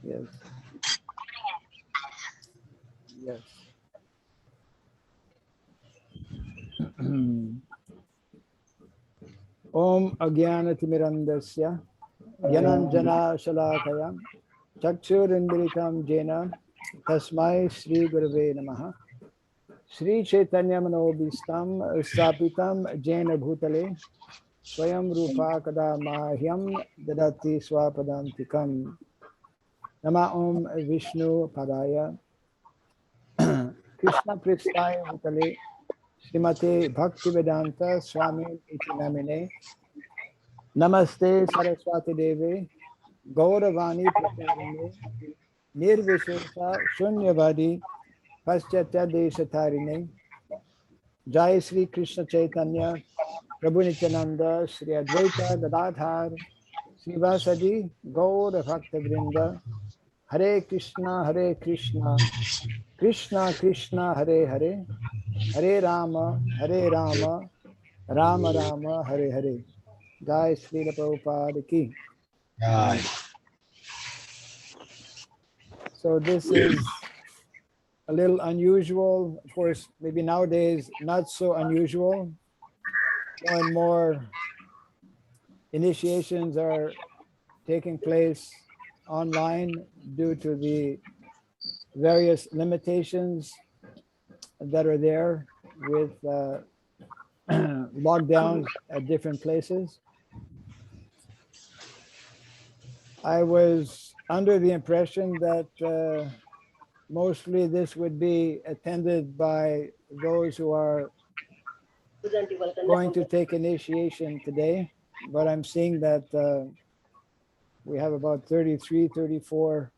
Yes. Yes. Om Agyanatimirandasya Gyananjana Shalakayam Chakshurindritam Jena Tasmai Sri Gurave Namaha. Shri Chaitanya Manobhistam Stapitam Jena Bhutale Swayam Rupa Kada Mahyam Dadati Swapadantikam. Nama Om Vishnu Padaya Krishna Pristaya Bhutale Srimate Bhakti Vedanta Swami Iti Namine. Namaste Saraswati Deve Gauravani Pracharine Nirvishesha Shunyavadi Paschatya Deshatarine. Jai Sri Krishna Chaitanya Prabhu Nityananda Sri Advaita Gadadhar Srivasadi Gaura Bhakta Vrinda. Hare Krishna Krishna Krishna Hare Hare Hare Rama Rama Rama Hare Hare. Jai Sri Prabhupada ki. So this is a little unusual. Of course, maybe nowadays not so unusual. More and more initiations are taking place online due to the various limitations that are there with lockdowns at different places. I was under the impression that mostly this would be attended by those who are going to take initiation today, but I'm seeing that we have about 33, 34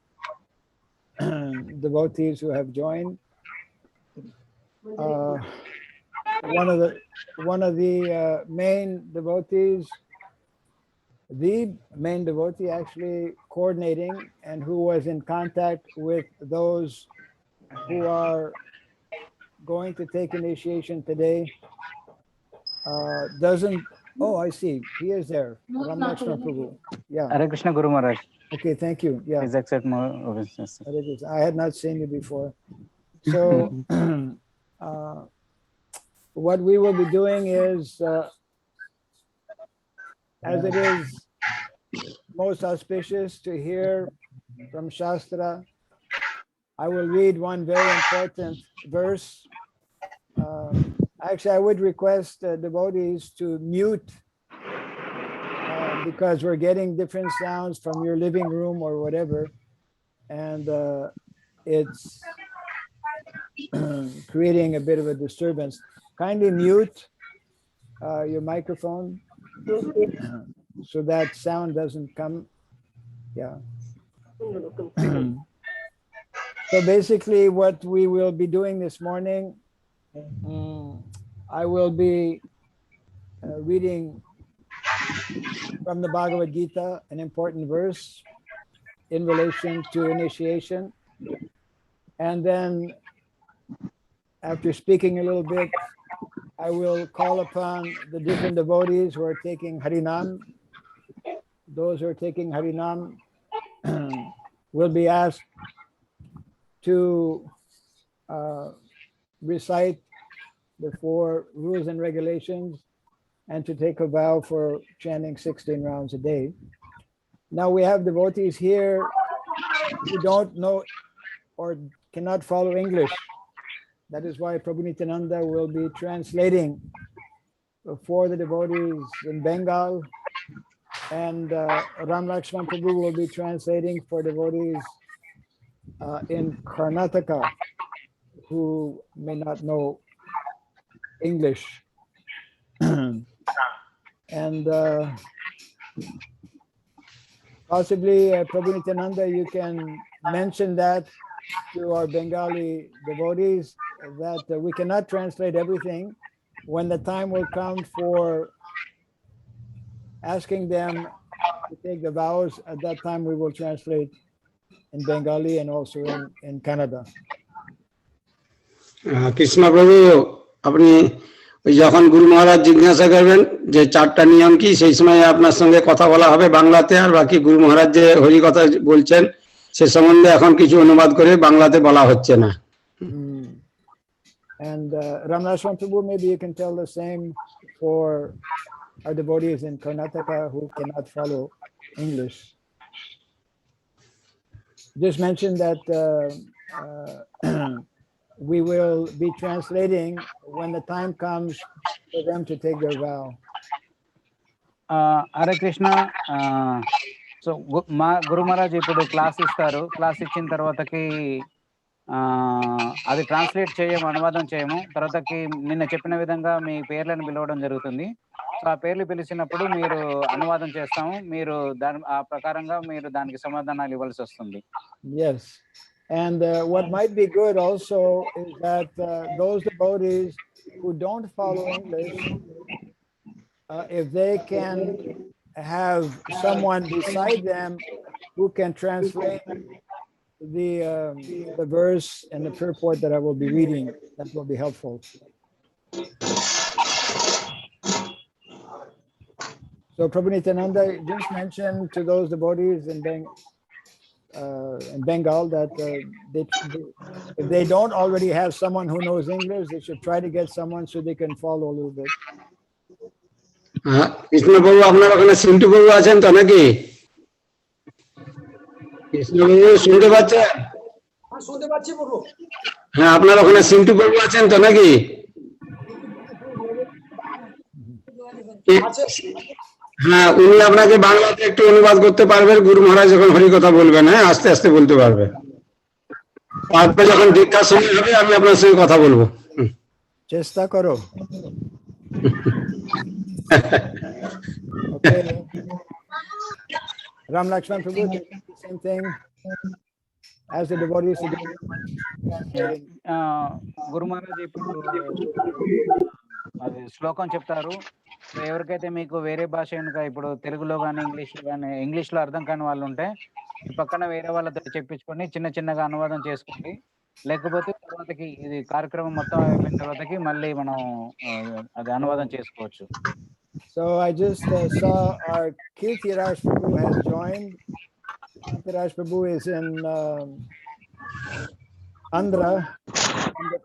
devotees who have joined. One of the main devotees, the main devotee actually coordinating and who was in contact with those who are going to take initiation today, doesn't. Oh, I see. He is there. Varnasrama Prabhu. Yeah. Hare Krishna Guru Maharaj. Okay, thank you. Yeah. Please accept more obeisance. I had not seen you before. So what we will be doing is, as it is most auspicious to hear from Shastra, I will read one very important verse. Actually, I would request devotees to mute because we're getting different sounds from your living room or whatever, and it's creating a bit of a disturbance. Kindly mute your microphone so that sound doesn't come. Yeah. So basically what we will be doing this morning, I will be reading from the Bhagavad Gita, an important verse in relation to initiation. And then after speaking a little bit, I will call upon the different devotees who are taking Harinam. Those who are taking Harinam will be asked to recite the 4 rules and regulations and to take a vow for chanting 16 rounds a day. Now we have devotees here who don't know or cannot follow English. That is why Prabhu Nityananda will be translating for the devotees in Bengal, and Ram Lakshman Prabhu will be translating for devotees in Karnataka who may not know English. And possibly Prabhu Nityananda, you can mention that to our Bengali devotees that we cannot translate everything. When the time will come for asking them to take the vows, at that time we will translate in Bengali and also in Kannada. Krishna Prabhu, apni যখন গুরু মহারাজ জিজ্ঞাসা করবেন যে 4টা নিয়ম কি, সেই সময় আপনার সঙ্গে কথা বলা হবে বাংলাতে, আর বাকি গুরু মহারাজ যে হরি কথা বলছেন সে সম্বন্ধে এখন কিছু অনুবাদ করে বাংলাতে বলা হচ্ছে না। And Varnasrama Prabhu, maybe you can tell the same for our devotees in Karnataka who cannot follow English. Just mention that we will be translating when the time comes for them to take their vow. Hare Krishna. So మా గురు మహారాజ్ ఇప్పుడు class ఇస్తారు. Class ఇచ్చిన తర్వాతకి అది translate చేయము, అనువాదం చేయము. తర్వాతకి నిన్న చెప్పిన విధంగా మీ పేర్లను పిలవడం జరుగుతుంది. సో ఆ పేర్లు పిలిచినప్పుడు మీరు అనువాదం చేస్తాము. మీరు ఆ ప్రకారంగా మీరు దానికి సమాధానాలు ఇవ్వాల్సి వస్తుంది. Yes. And what might be good also is that those devotees who don't follow English, if they can have someone beside them who can translate the verse and the purport that I will be reading, that will be helpful. So Prabhu Nityananda just mentioned to those devotees in Bengal that if they don't already have someone who knows English, they should try to get someone so they can follow a little bit. কৃষ্ণবাবু, আপনার ওখানে সিন্টু বাবু আছেন তো নাকি? কৃষ্ণবাবু শুনতে পাচ্ছেন? শুনতে পাচ্ছি প্রভু। হ্যাঁ, আপনার ওখানে সিন্টু বাবু আছেন তো নাকি? হ্যাঁ, উনি আপনাকে বাংলাতে একটু অনুবাদ করতে পারবেন। গুরু মহারাজ যখন হরি কথা বলবেন, হ্যাঁ, আস্তে আস্তে বলতে পারবে। তারপরে যখন দীক্ষার সময় হবে আমি আপনার সঙ্গে কথা বলবো। চেষ্টা করো। Okay. Ram Lakshman Prabhu, same thing as the devotees to do. గురు మహారాజ్ ఇప్పుడు అది శ్లోకం చెప్తారు. ఎవరికైతే మీకు వేరే భాష కనుక ఇప్పుడు తెలుగులో కానీ ఇంగ్లీష్లో అర్థం కాని వాళ్ళు ఉంటే ఈ పక్కన వేరే వాళ్ళతో చెప్పించుకొని చిన్న చిన్నగా అనువాదం చేసుకోండి. లేకపోతే తర్వాతకి ఇది కార్యక్రమం మొత్తం అయిపోయిన తర్వాతకి మళ్ళీ మనం అది అనువాదం చేసుకోవచ్చు. So I just saw our Kirtiraj Prabhu has joined. Kirtiraj Prabhu is in Andhra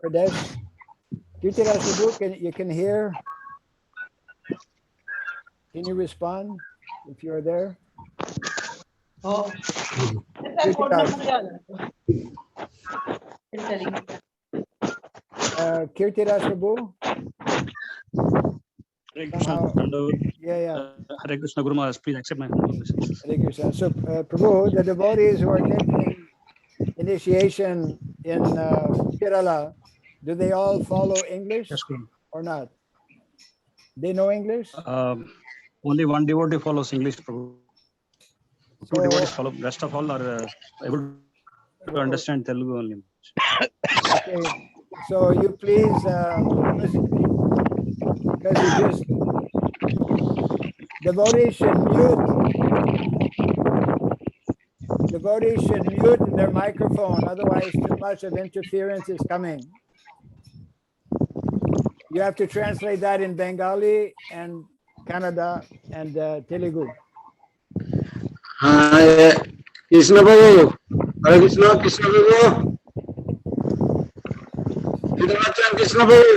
Pradesh. Kirtiraj Prabhu, you can hear? Can you respond if you are there? Oh. Kirtiraj Prabhu? Hare Krishna. Yeah. Hare Krishna, Guru Maharaj, please accept my humble obeisance. Hare Krishna. So, Prabhu, the devotees who are taking initiation in Kerala, do they all follow English? Yes, Guru. Or not? They know English? Only one devotee follows English, Prabhu. Two devotees follow. Rest of all are able to understand Telugu only. Okay. So you please, because you just, devotees should mute their microphone, otherwise too much of interference is coming. You have to translate that in Bengali and Kannada and Telugu. Krishna Babu, Hare Krishna, Krishna Babu. Krishna Babu.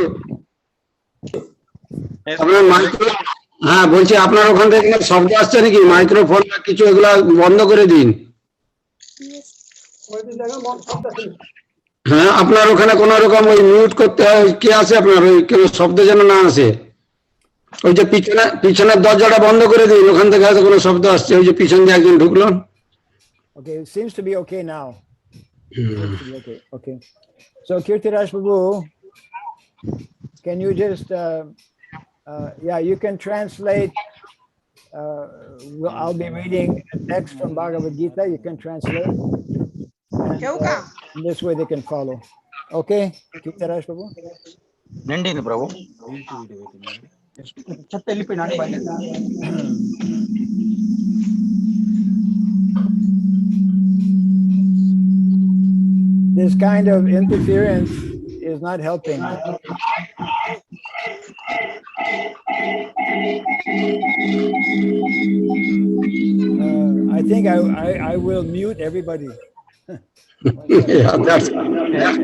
আপনার micro, হ্যাঁ বলছি, আপনার ওখান থেকে শব্দ আসছে নাকি? Microphone বা কিছু এগুলা বন্ধ করে দিন। হ্যাঁ, আপনার ওখানে কোন রকম ওই মিউট করতে হয় কি আছে আপনার? ওই কেন শব্দ যেন না আসে। ওই যে পিছনের দরজাটা বন্ধ করে দিন, ওখান থেকে হয়তো কোনো শব্দ আসছে। ওই যে পিছন দিয়ে একজন ঢুকলো। Okay, it seems to be okay now. Okay. So Kirtiraj Prabhu, can you just you can translate. I'll be reading a text from Bhagavad Gita. You can translate. And, in this way they can follow. Okay, Kirtiraj Prabhu. Nandini Prabhu. This kind of interference is not helping. I think I will mute everybody. Yeah, that's That's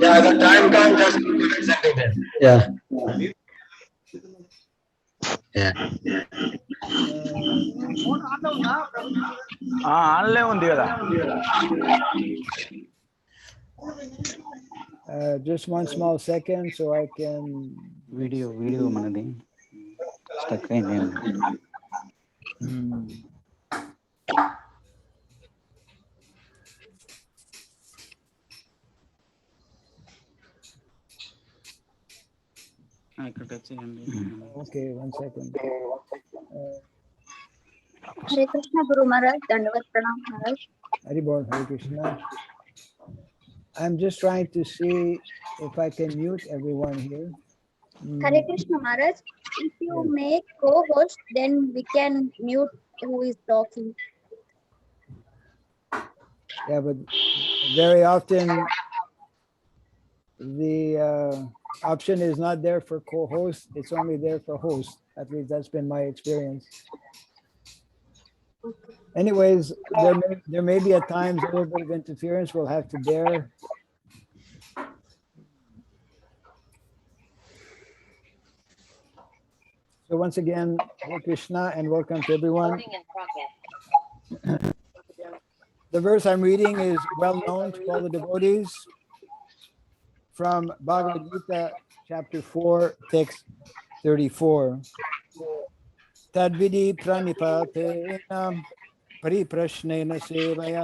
yeah. The time comes just exactly then. Yeah, yeah. ఆన్లే ఉంది కదా. Just one small second so I can. Video మనది stuck అయింది. ఇక్కడ touch చేయండి. Okay, one second. Hare Krishna Guru Maharaj, Dandavat Pranam Maharaj. Hari Bol, Hare Krishna. I'm just trying to see if I can mute everyone here. Hare Krishna Maharaj, if you make co-host, then we can mute who is talking. Yeah, but very often the option is not there for co-host. It's only there for host. At least that's been my experience. Anyways, there may be at times a little bit of interference we'll have to bear. So once again, Hare Krishna and welcome to everyone. The verse I'm reading is well known to all the devotees from Bhagavad Gita, chapter 4, text 34. Tadvidi pranipatena pariprashnena sevaya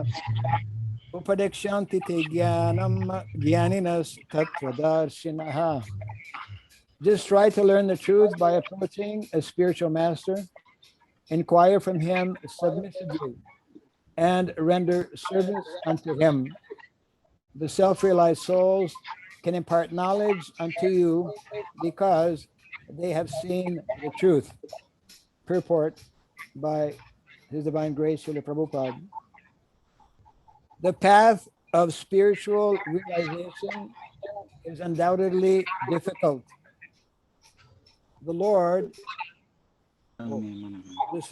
upadekshanti te jnaninas tatvadarshinaha. Just try to learn the truth by approaching a spiritual master, inquire from him submissively, and render service unto him. The self-realized souls can impart knowledge unto you because they have seen the truth. Purport by His Divine Grace, Srila Prabhupada. The path of spiritual realization is undoubtedly difficult. The Lord,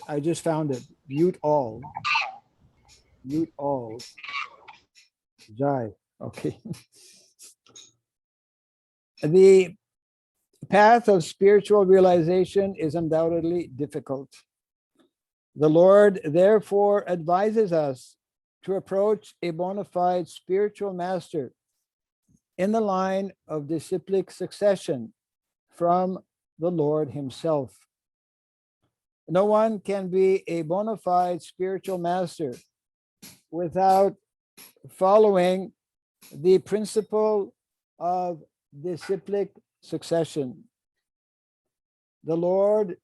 I just found it. Mute all. Mute all. Jai. Okay. The path of spiritual realization is undoubtedly difficult. The Lord therefore advises us to approach a bona fide spiritual master in the line of disciplic succession from the Lord himself. No one can be a bona fide spiritual master without following the principle of disciplic succession. The Lord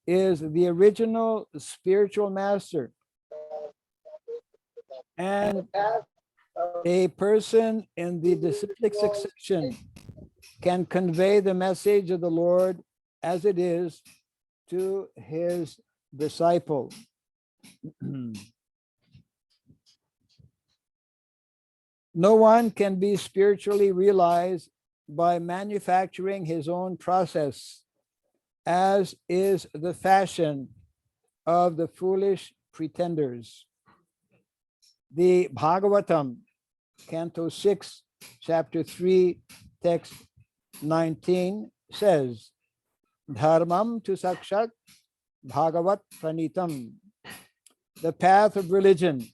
is the original spiritual master, and a person in the disciplic succession can convey the message of the Lord as it is to his disciple. No one can be spiritually realized by manufacturing his own process, as is the fashion of the foolish pretenders. The Bhagavatam, Canto 6, Chapter 3, Text 19 says, Dharmam tu sakshat Bhagavat pranitam. The path of religion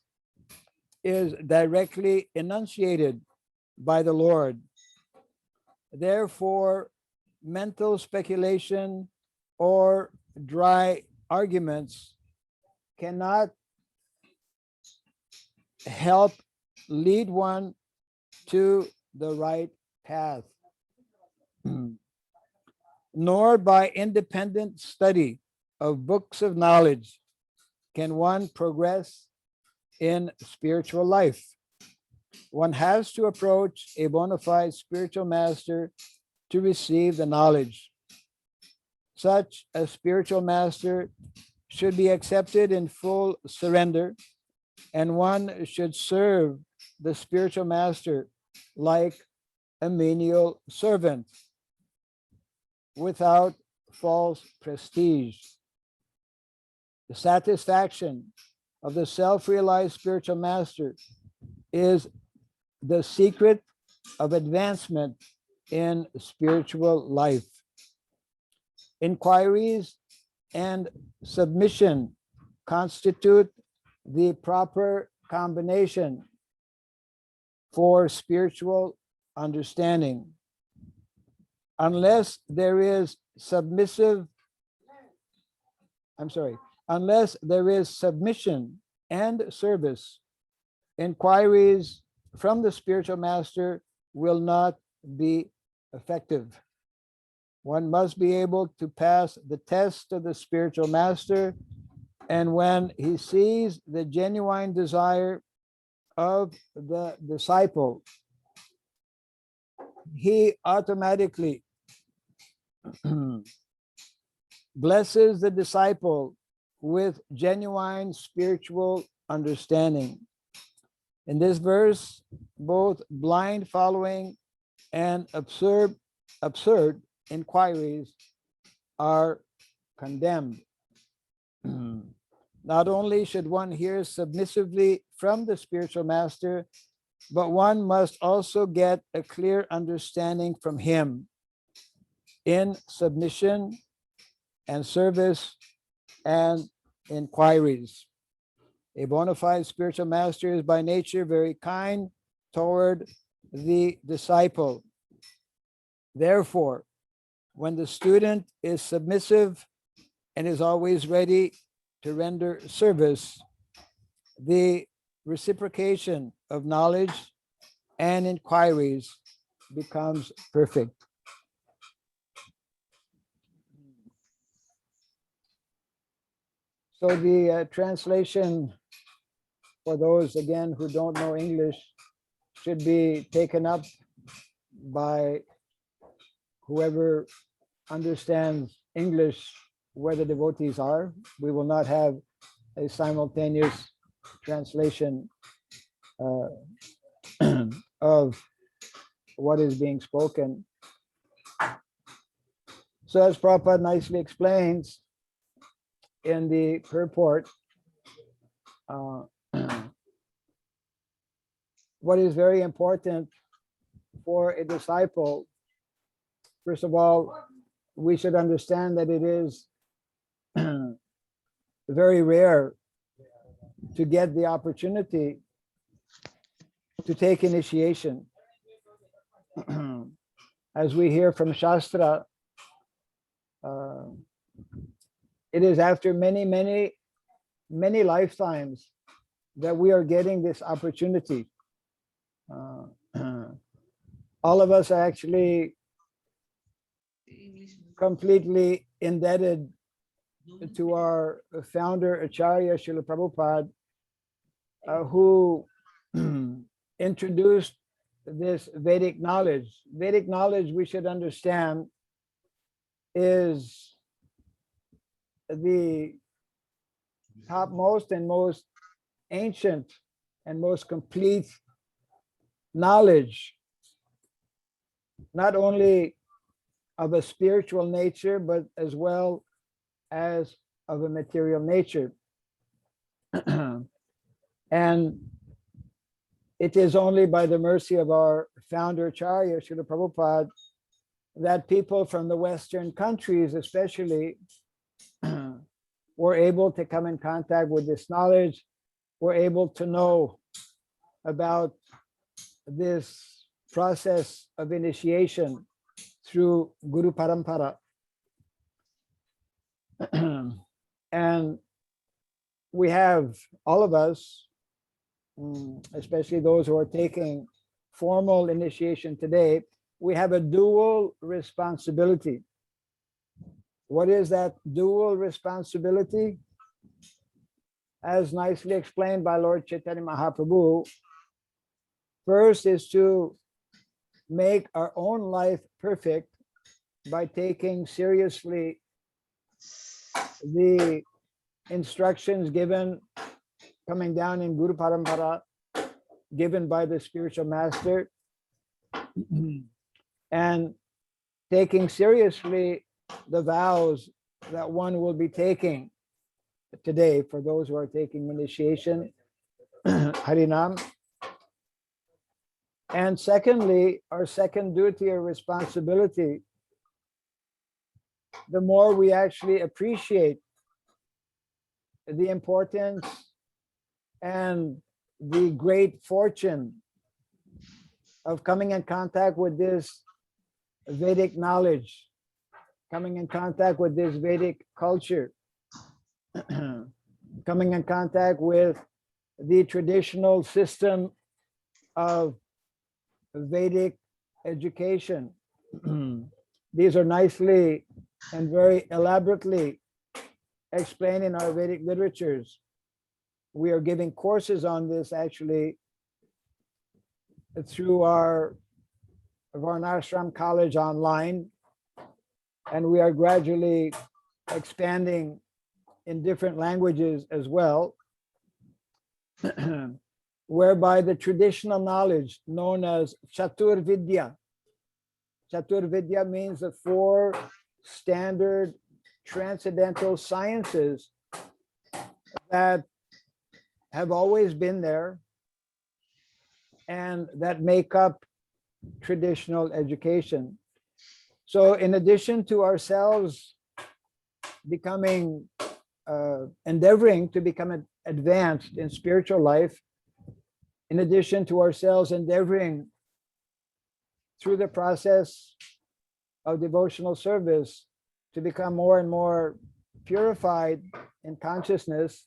is directly enunciated by the Lord. Therefore, mental speculation or dry arguments cannot help lead one to the right path. Nor by independent study of books of knowledge can one progress in spiritual life. One has to approach a bona fide spiritual master to receive the knowledge. Such a spiritual master should be accepted in full surrender, and one should serve the spiritual master like a menial servant without false prestige. The satisfaction of the self-realized spiritual master is the secret of advancement in spiritual life. Inquiries and submission constitute the proper combination for spiritual understanding. Unless there is submission and service, inquiries from the spiritual master will not be effective. One must be able to pass the test of the spiritual master, and when he sees the genuine desire of the disciple, he automatically blesses the disciple with genuine spiritual understanding. In this verse, both blind following and absurd inquiries are condemned. Not only should one hear submissively from the spiritual master, but one must also get a clear understanding from him in submission and service and inquiries. A bona fide spiritual master is by nature very kind toward the disciple. Therefore, when the student is submissive and is always ready to render service, the reciprocation of knowledge and inquiries becomes perfect. So the translation for those, again, who don't know English should be taken up by whoever understands English, where the devotees are. We will not have a simultaneous translation of what is being spoken. So as Prabhupada nicely explains in the purport, what is very important for a disciple, first of all, we should understand that it is very rare to get the opportunity to take initiation. As we hear from Shastra, it is after many lifetimes that we are getting this opportunity. All of us are actually completely indebted to our founder, Acharya Srila Prabhupada, who introduced this Vedic knowledge. Vedic knowledge, we should understand, is the topmost and most ancient and most complete knowledge, not only of a spiritual nature, but as well as of a material nature. And it is only by the mercy of our founder Acharya, Srila Prabhupada, that people from the Western countries especially were able to come in contact with this knowledge, were able to know about this process of initiation through Guru Parampara. And we have, all of us, especially those who are taking formal initiation today, we have a dual responsibility. What is that dual responsibility? As nicely explained by Lord Chaitanya Mahaprabhu, first is to make our own life perfect by taking seriously the instructions given, coming down in Guru Parampara, given by the spiritual master, and taking seriously the vows that one will be taking today for those who are taking initiation, Harinam. And secondly, our second duty or responsibility, the more we actually appreciate the importance and the great fortune of coming in contact with this Vedic knowledge, coming in contact with this Vedic culture, coming in contact with the traditional system of Vedic education. These are nicely and very elaborately explained in our Vedic literatures. We are giving courses on this actually through our Varnasrama college online, and we are gradually expanding in different languages as well, whereby the traditional knowledge known as Chatur Vidya. Chatur Vidya means the four standard transcendental sciences that have always been there and that make up traditional education. So in addition to ourselves becoming, endeavoring to become advanced in spiritual life, in addition to ourselves endeavoring through the process of devotional service to become more and more purified in consciousness,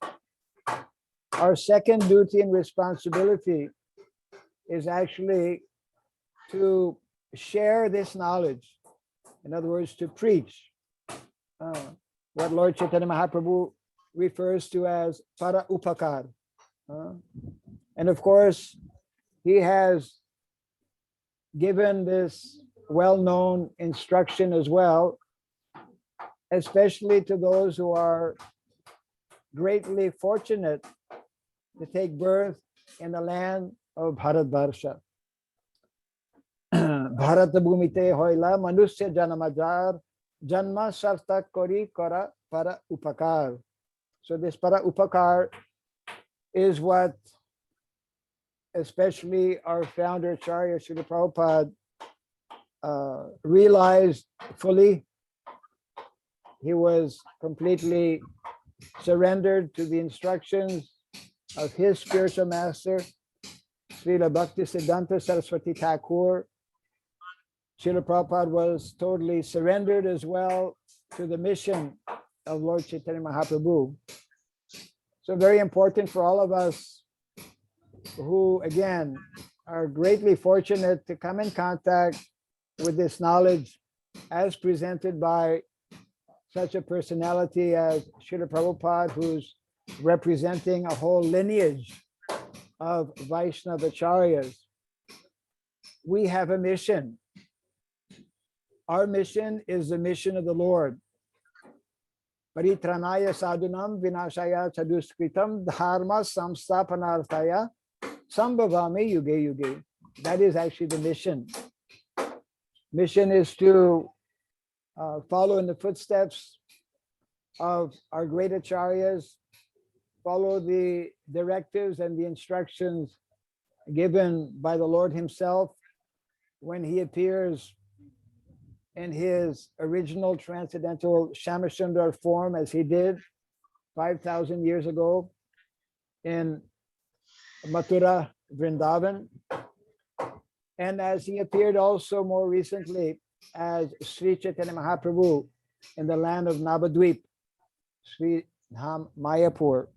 our second duty and responsibility is actually to share this knowledge. In other words, to preach what Lord Chaitanya Mahaprabhu refers to as para upakar. And of course, he has given this well-known instruction as well, especially to those who are greatly fortunate to take birth in the land of Bharatvarsha. Bharata bhumite hoila manusya janamajar janma sartak kori kara para upakar. So this para upakar is what especially our founder Acharya Srila Prabhupada realized fully. He was completely surrendered to the instructions of his spiritual master, Srila Bhakti Siddhanta Saraswati Thakur. Srila Prabhupada was totally surrendered as well to the mission of Lord Chaitanya Mahaprabhu. So very important for all of us who, again, are greatly fortunate to come in contact with this knowledge as presented by such a personality as Srila Prabhupada, who's representing a whole lineage of Vaishnava Acharyas. We have a mission. Our mission is the mission of the Lord. Paritranaya sadhunam vinashaya chaduskritam dharma samstapanarthaya sambhavami yuge yuge. That is actually the mission. Mission is to follow in the footsteps of our great acharyas, follow the directives and the instructions given by the Lord himself when he appears in his original transcendental Shyamsundar form, as he did 5,000 years ago in Mathura, Vrindavan, and as he appeared also more recently as Sri Chaitanya Mahaprabhu in the land of Navadvip, Sri Dham Mayapur.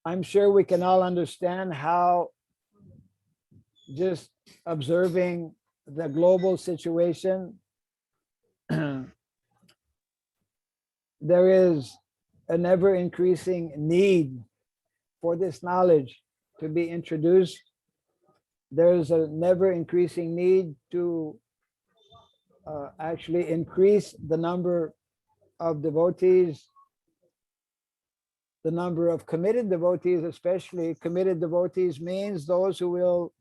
I'm sure we can all understand how just observing the global situation, there is an ever increasing need for this knowledge to be introduced. There's a never increasing need to actually increase the number of devotees, the number of committed devotees, especially. Committed devotees means those who will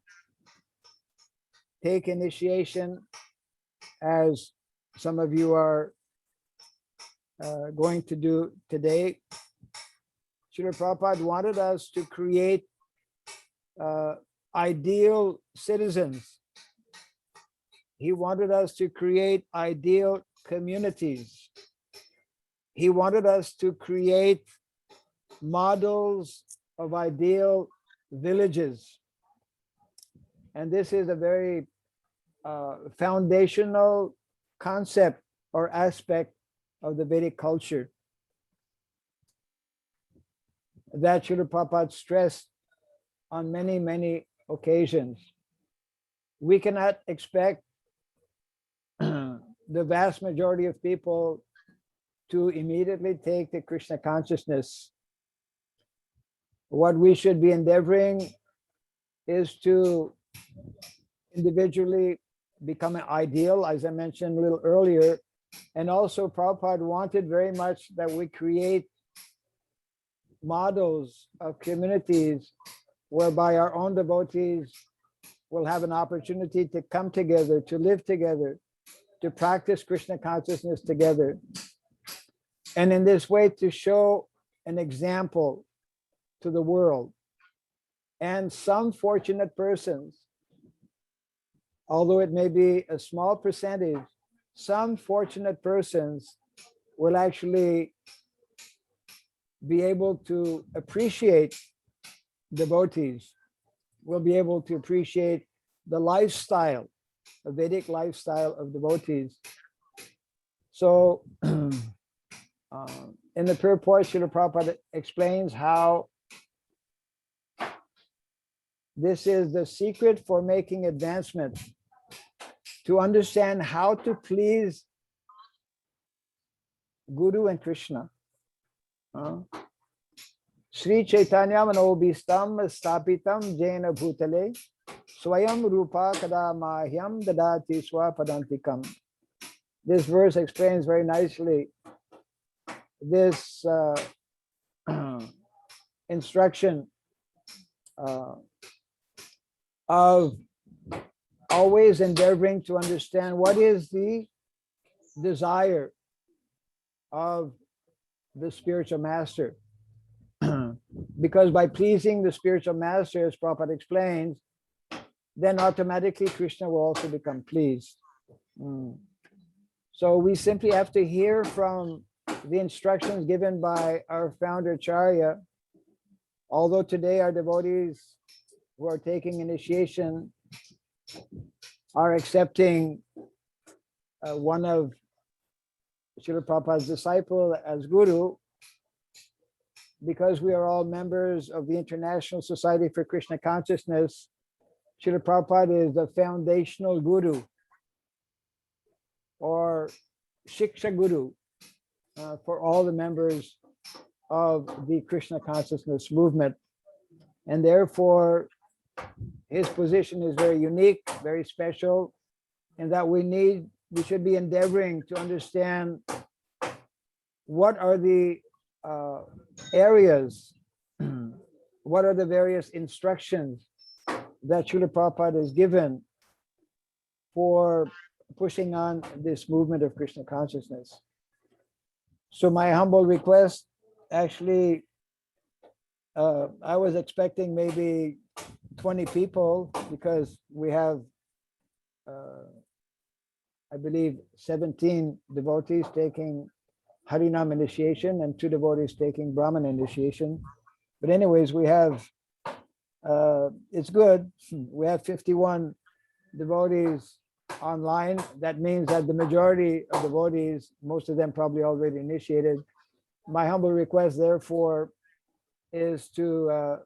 take initiation as some of you are going to do today. Srila Prabhupada wanted us to create ideal citizens. He wanted us to create ideal communities. He wanted us to create models of ideal villages. And this is a very foundational concept or aspect of the Vedic culture that Srila Prabhupada stressed on many, many occasions. We cannot expect the vast majority of people to immediately take the Krishna consciousness. What we should be endeavoring is to individually become an ideal, as I mentioned a little earlier. And also Prabhupada wanted very much that we create models of communities whereby our own devotees will have an opportunity to come together, to live together, to practice Krishna consciousness together. And in this way to show an example to the world. And some fortunate persons, although it may be a small percentage, some fortunate persons will actually be able to appreciate devotees, will be able to appreciate the lifestyle, the Vedic lifestyle of devotees. So in the purport, Srila Prabhupada explains how this is the secret for making advancement, to understand how to please Guru and Krishna. Sri Chaitanya manobistam stapitam jena bhutale swayam rupa kada mahyam dadati swapadantikam. This verse explains very nicely this instruction of always endeavoring to understand what is the desire of the spiritual master. Because by pleasing the spiritual master, as Prabhupada explains, then automatically Krishna will also become pleased. So we simply have to hear from the instructions given by our founder Acharya. Although today our devotees who are taking initiation are accepting one of Srila Prabhupada's disciple as Guru, because we are all members of the International Society for Krishna Consciousness, Srila Prabhupada is the foundational Guru or Shiksha Guru for all the members of the Krishna Consciousness movement. And therefore, his position is very unique, very special, and that we should be endeavoring to understand what are the areas, what are the various instructions that Srila Prabhupada is given for pushing on this movement of Krishna consciousness. So my humble request, actually, I was expecting maybe 20 people because we have, I believe, 17 devotees taking Harinam initiation and 2 devotees taking Brahman initiation. But anyways, we have, it's good. We have 51 devotees online. That means that the majority of devotees, most of them probably already initiated. My humble request, therefore, is to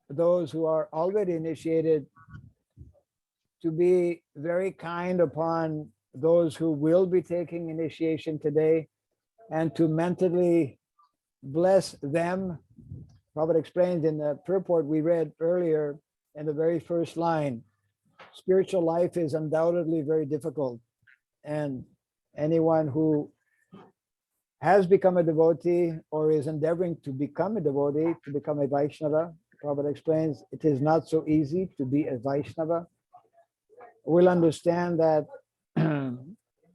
those who are already initiated to be very kind upon those who will be taking initiation today and to mentally bless them. Prabhupada explained in the purport we read earlier in the very first line, spiritual life is undoubtedly very difficult. And anyone who has become a devotee or is endeavoring to become a devotee, to become a Vaishnava, Prabhupada explains it is not so easy to be a Vaishnava, will understand that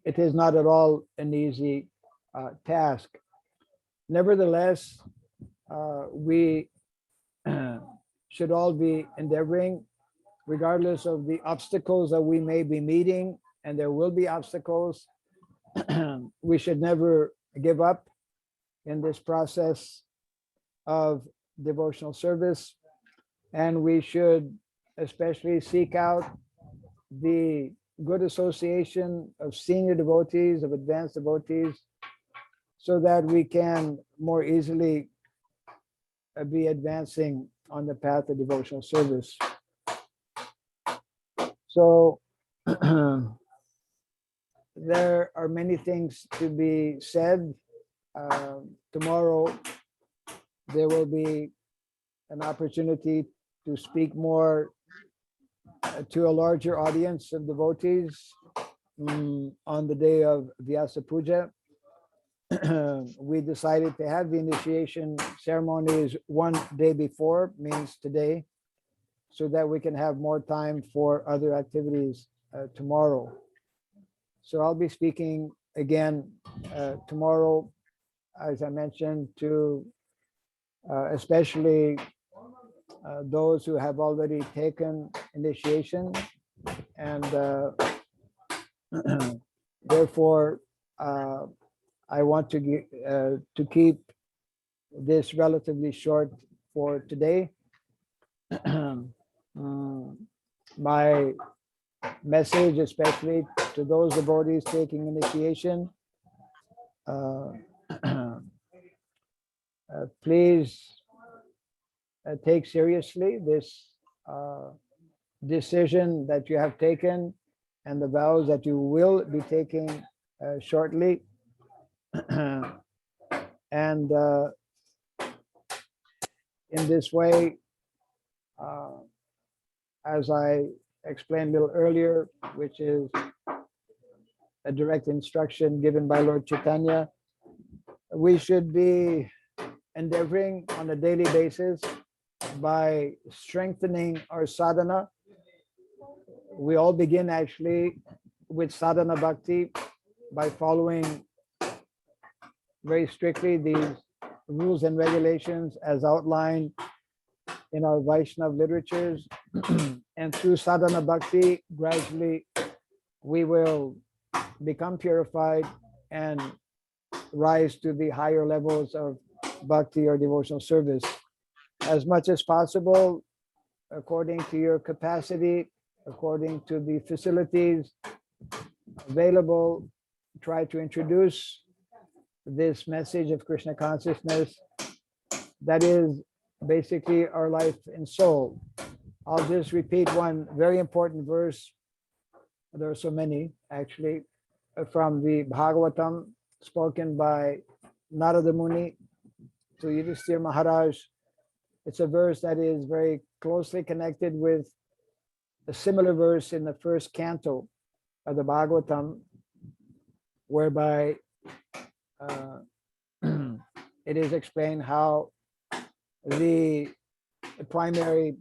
it is not at all an easy task. Nevertheless, we should all be endeavoring, regardless of the obstacles that we may be meeting, and there will be obstacles. We should never give up in this process of devotional service, and we should especially seek out the good association of senior devotees, of advanced devotees, so that we can more easily be advancing on the path of devotional service. So there are many things to be said. Tomorrow there will be an opportunity to speak more to a larger audience of devotees on the day of Vyasa Puja. We decided to have the initiation ceremonies one day before, means today, so that we can have more time for other activities tomorrow. So I'll be speaking again tomorrow, as I mentioned, to especially those who have already taken initiation, and therefore I want to keep this relatively short for today. My message, especially to those devotees taking initiation, please take seriously this decision that you have taken and the vows that you will be taking shortly. And in this way, as I explained a little earlier, which is a direct instruction given by Lord Chaitanya, we should be endeavoring on a daily basis by strengthening our sadhana. We all begin actually with sadhana bhakti by following very strictly these rules and regulations as outlined in our Vaishnava literatures. And through sadhana bhakti, gradually we will become purified and rise to the higher levels of bhakti or devotional service. As much as possible, according to your capacity, according to the facilities available, try to introduce this message of Krishna consciousness that is basically our life and soul. I'll just repeat one very important verse. There are so many actually, from the Bhagavatam, spoken by Narada Muni to Yudhisthira Maharaj. It's a verse that is very closely connected with a similar verse in the first canto of the Bhagavatam, whereby it is explained how the primary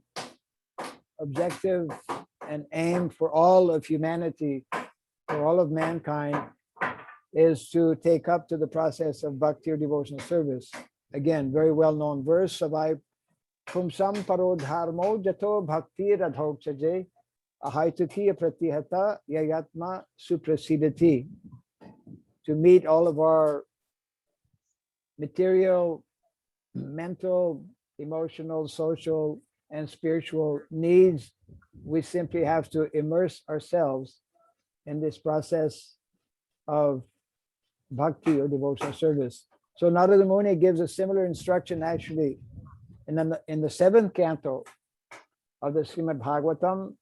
objective and aim for all of humanity, for all of mankind, is to take up to the process of bhakti or devotional service. Again, very well-known verse. Savai pumsam parodharmo jato bhakti radhokchaje ahaitukiya pratihata yayatma suprasidati. To meet all of our material, mental, emotional, social, and spiritual needs, we simply have to immerse ourselves in this process of bhakti or devotional service. So Narada Muni gives a similar instruction actually in the seventh canto of the Srimad Bhagavatam,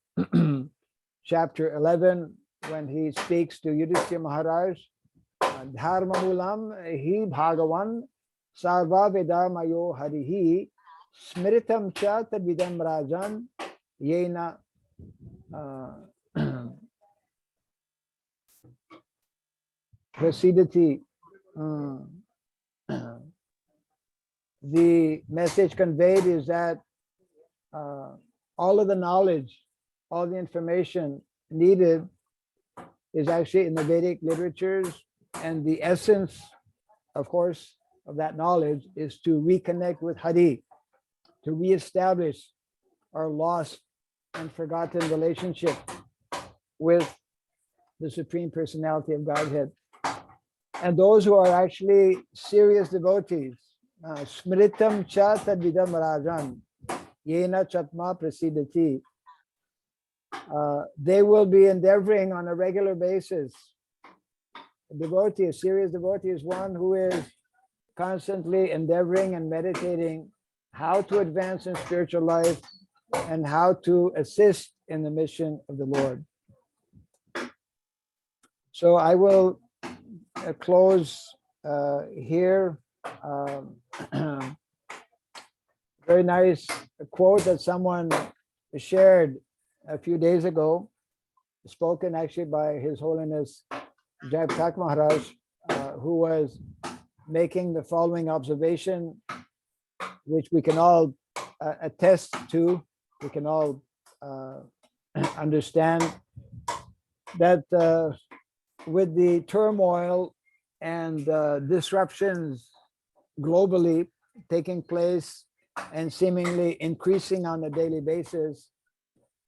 chapter 11, when he speaks to Yudhisthira Maharaj, Dharma Mulam hi Bhagavan Sarva Vedamayo Harihi Smritam Cha Tadvidam Rajan Yena Prasidati. The message conveyed is that all of the knowledge, all the information needed is actually in the Vedic literatures, and the essence, of course, of that knowledge is to reconnect with Hari, to reestablish our lost and forgotten relationship with the Supreme Personality of Godhead. And those who are actually serious devotees, smritam cha tadvidam rajan, yena chatma prasidati, they will be endeavoring on a regular basis. A devotee, a serious devotee, is one who is constantly endeavoring and meditating how to advance in spiritual life and how to assist in the mission of the Lord. So I will close here. Very nice quote that someone shared a few days ago, spoken actually by His Holiness Jai Prakash Maharaj, who was making the following observation, which we can all attest to, we can all understand, that with the turmoil and disruptions globally taking place and seemingly increasing on a daily basis,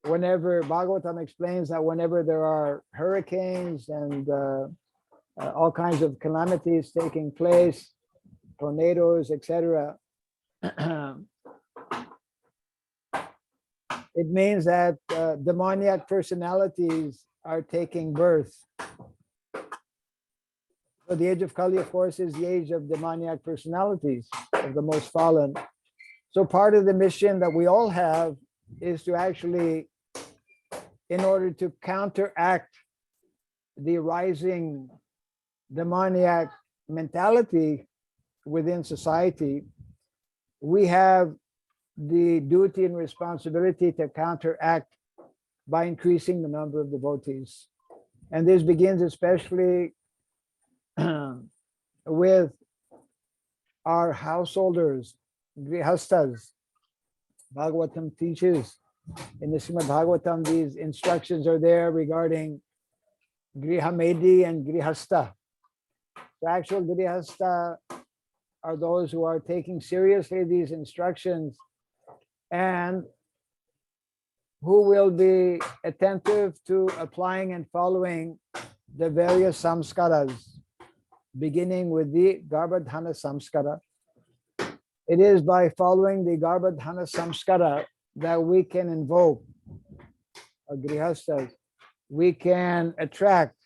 whenever Bhagavatam explains that whenever there are hurricanes and all kinds of calamities taking place, tornadoes, etc., it means that demoniac personalities are taking birth. So the age of Kali, of course, is the age of demoniac personalities, of the most fallen. So part of the mission that we all have is to actually, in order to counteract the rising demoniac mentality within society, we have the duty and responsibility to counteract by increasing the number of devotees. And this begins especially with our householders, grihastas. Bhagavatam teaches in the Srimad Bhagavatam, these instructions are there regarding grihamedi and grihasta. The actual grihasta are those who are taking seriously these instructions and who will be attentive to applying and following the various samskaras, beginning with the Garbhadhana samskara. It is by following the Garbhadhana samskara that we can invoke grihastas. We can attract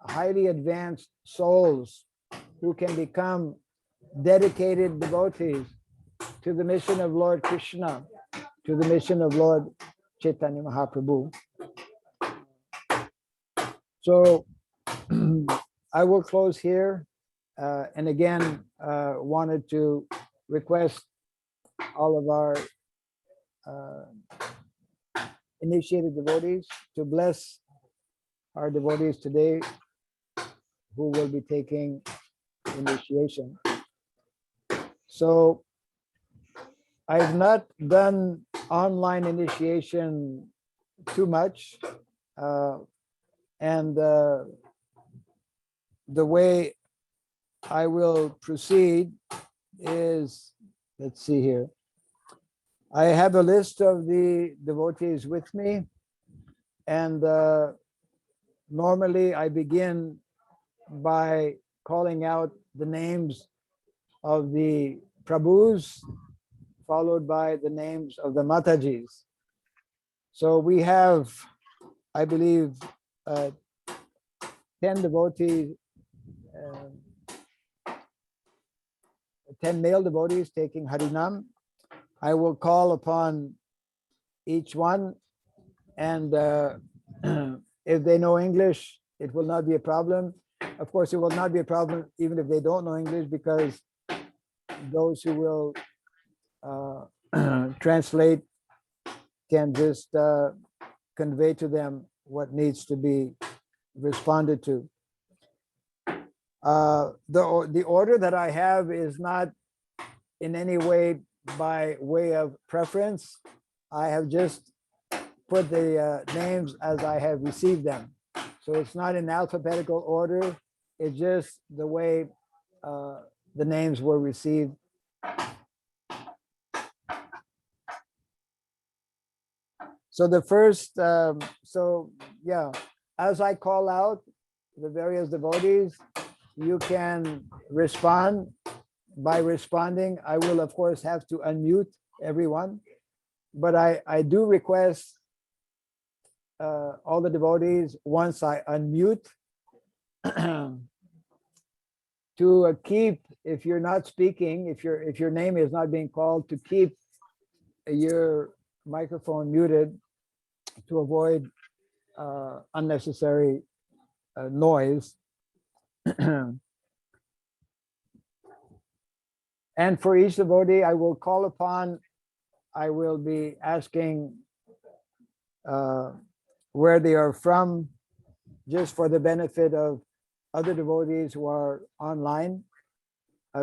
highly advanced souls who can become dedicated devotees to the mission of Lord Krishna, to the mission of Lord Chaitanya Mahaprabhu. So I will close here, and again wanted to request all of our initiated devotees to bless our devotees today who will be taking initiation. So I've not done online initiation too much, and the way I will proceed is, let's see here. I have a list of the devotees with me, and normally I begin by calling out the names of the Prabhus, followed by the names of the Matajis. So we have, I believe, 10 devotees, 10 male devotees taking Harinam. I will call upon each one, and if they know English, it will not be a problem. Of course, it will not be a problem even if they don't know English, because those who will translate can just convey to them what needs to be responded to. The order that I have is not in any way by way of preference. I have just put the names as I have received them. So it's not in alphabetical order. It's just the way the names were received. So the first, yeah, as I call out the various devotees, you can respond. By responding, I will of course have to unmute everyone, but I do request all the devotees, once I unmute, to keep, if you're not speaking, if your name is not being called, to keep your microphone muted to avoid unnecessary noise. And for each devotee I will call upon, I will be asking where they are from, just for the benefit of other devotees who are online,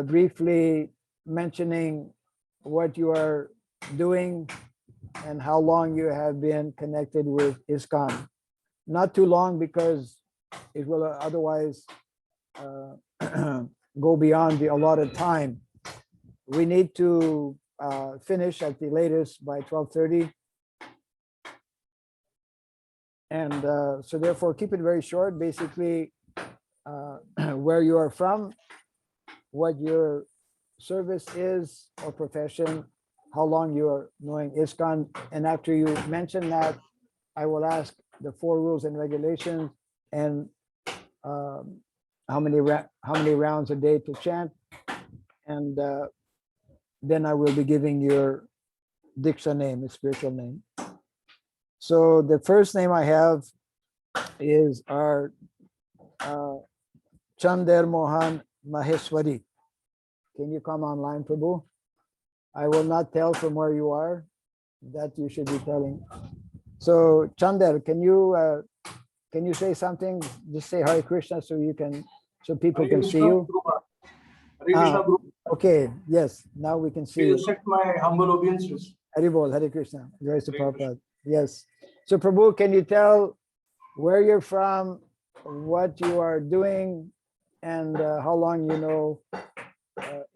briefly mentioning what you are doing and how long you have been connected with ISKCON. Not too long, because it will otherwise go beyond the allotted time. We need to finish at the latest by 12:30. And so therefore keep it very short. Basically, where you are from, what your service is or profession, how long you are knowing ISKCON. And after you mention that, I will ask the 4 rules and regulations, and how many rounds a day to chant. And then I will be giving your Diksha name, a spiritual name. So the first name I have is our Chander Mohan Maheshwari. Can you come online, Prabhu? I will not tell from where you are, that you should be telling. So Chander, can you say something? Just say Hare Krishna so people can see you. Hare Krishna Guru. Okay, yes, now we can see Please you. accept my humble obeisances. Hare Bol, Hare Krishna. Glory to Hare Krishna. Prabhupada. Yes. So Prabhu, can you tell where you're from, what you are doing, and how long you know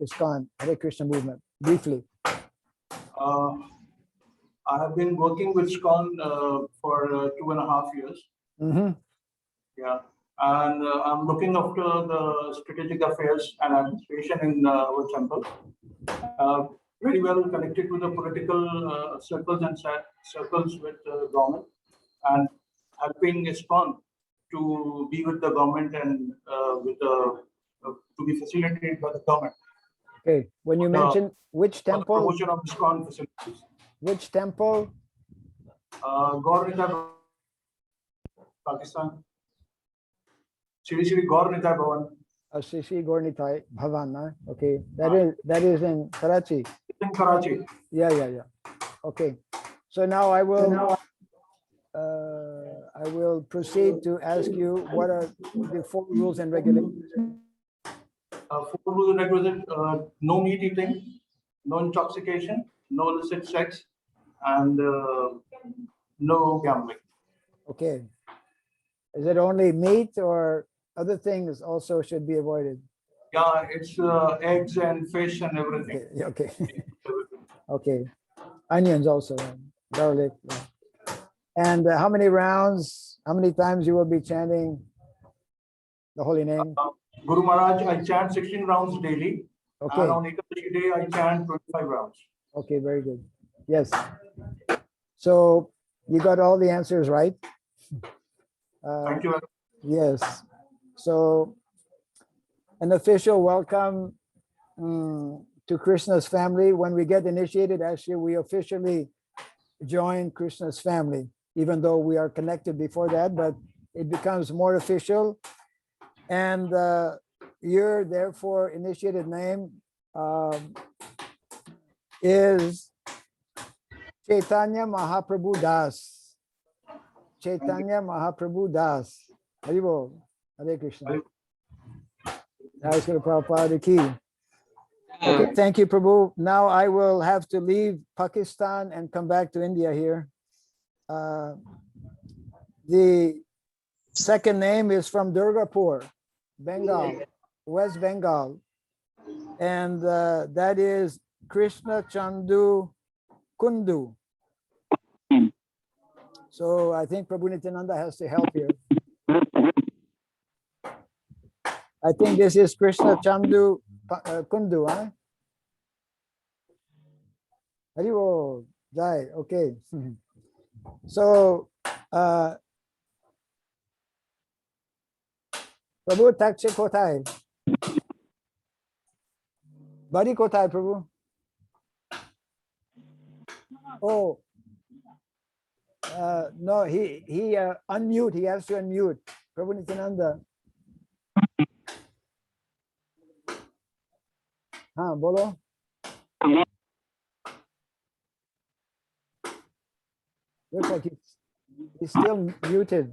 ISKCON, Hare Krishna movement, briefly? I have been working with ISKCON for 2.5 years. Mhm. Yeah, and I'm looking after the strategic affairs and administration in our temple. Very well connected to the political circles and circles with the government, and helping ISKCON to be with the government and to be facilitated by the government. Okay, when you mention which For the temple, promotion of ISKCON facilities. which temple? Gaur Pakistan. Shri Gaur Nitai Bhavan. Sri Gornitai Bhavan. Okay, that is in Karachi. In Karachi. Yeah. Okay, so now I will proceed to ask you what are the 4 rules and regulations. 4 rules and regulations: no meat eating, no intoxication, no illicit sex, and no gambling. Okay, is it only meat or other things also should be avoided? Yeah, it's eggs and fish and everything. Okay. Okay, onions also, garlic. Yeah. And how many times you will be chanting the holy name? Guru Maharaj, I chant 16 rounds daily. Okay. And on Ekadashi day, I chant 25 rounds. Okay, very good. Yes. So you got all the answers right. Thank you. Yes. So an official welcome to Krishna's family. When we get initiated, actually, we officially join Krishna's family, even though we are connected before that, but it becomes more official. And your therefore initiated name is Chaitanya Mahaprabhu Das. Chaitanya Mahaprabhu Das. Hare Bol. Hare Krishna. Hare Prabhupada ki. Okay, thank you, Prabhu. Now I will have to leave Pakistan and come back to India here. The second name is from Durgapur, Bengal, West Bengal. And that is Krishna Chandu Kundu. So I think Prabhu Nityananda has to help here. I think this is Krishna Chandu Kundu, huh? Haribo, Jai, okay. So, Prabhu Takshe Kotai. Bari Kotai, Prabhu. Oh, no, he unmute. He has to unmute. Prabhu Nityananda. हाँ बोलो. Looks like he's still muted.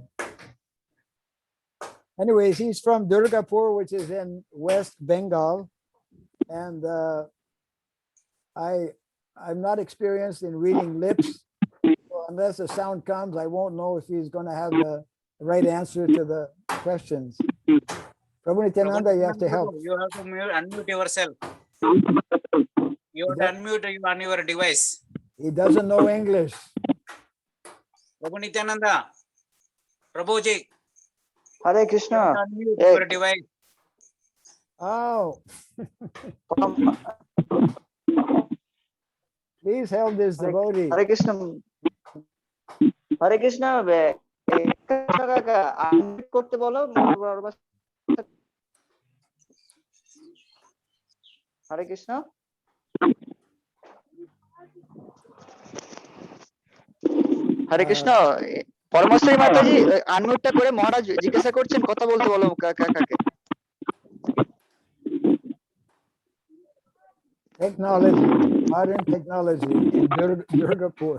Anyways, he's from Durgapur, which is in West Bengal, and I'm not experienced in reading lips. So unless the sound comes, I won't know if he's going to have the right answer to the questions. Prabhu Nityananda, you have to help. You have to unmute yourself. You have to unmute you on your device. He doesn't know English. Prabhu Nityananda, Prabhuji, Hare you Krishna. have to unmute Hey. your device. Oh. Please help this devotee. Hare Krishna. Hare Krishna. Unmute করতে বলো। Hare Krishna. হরে কৃষ্ণ পরমেশ্বরী মাতাজি আনমিউটটা করে মহারাজ জিজ্ঞাসা করছেন কথা বলতে বলো কাকাকে Technology, modern technology in Durgapur.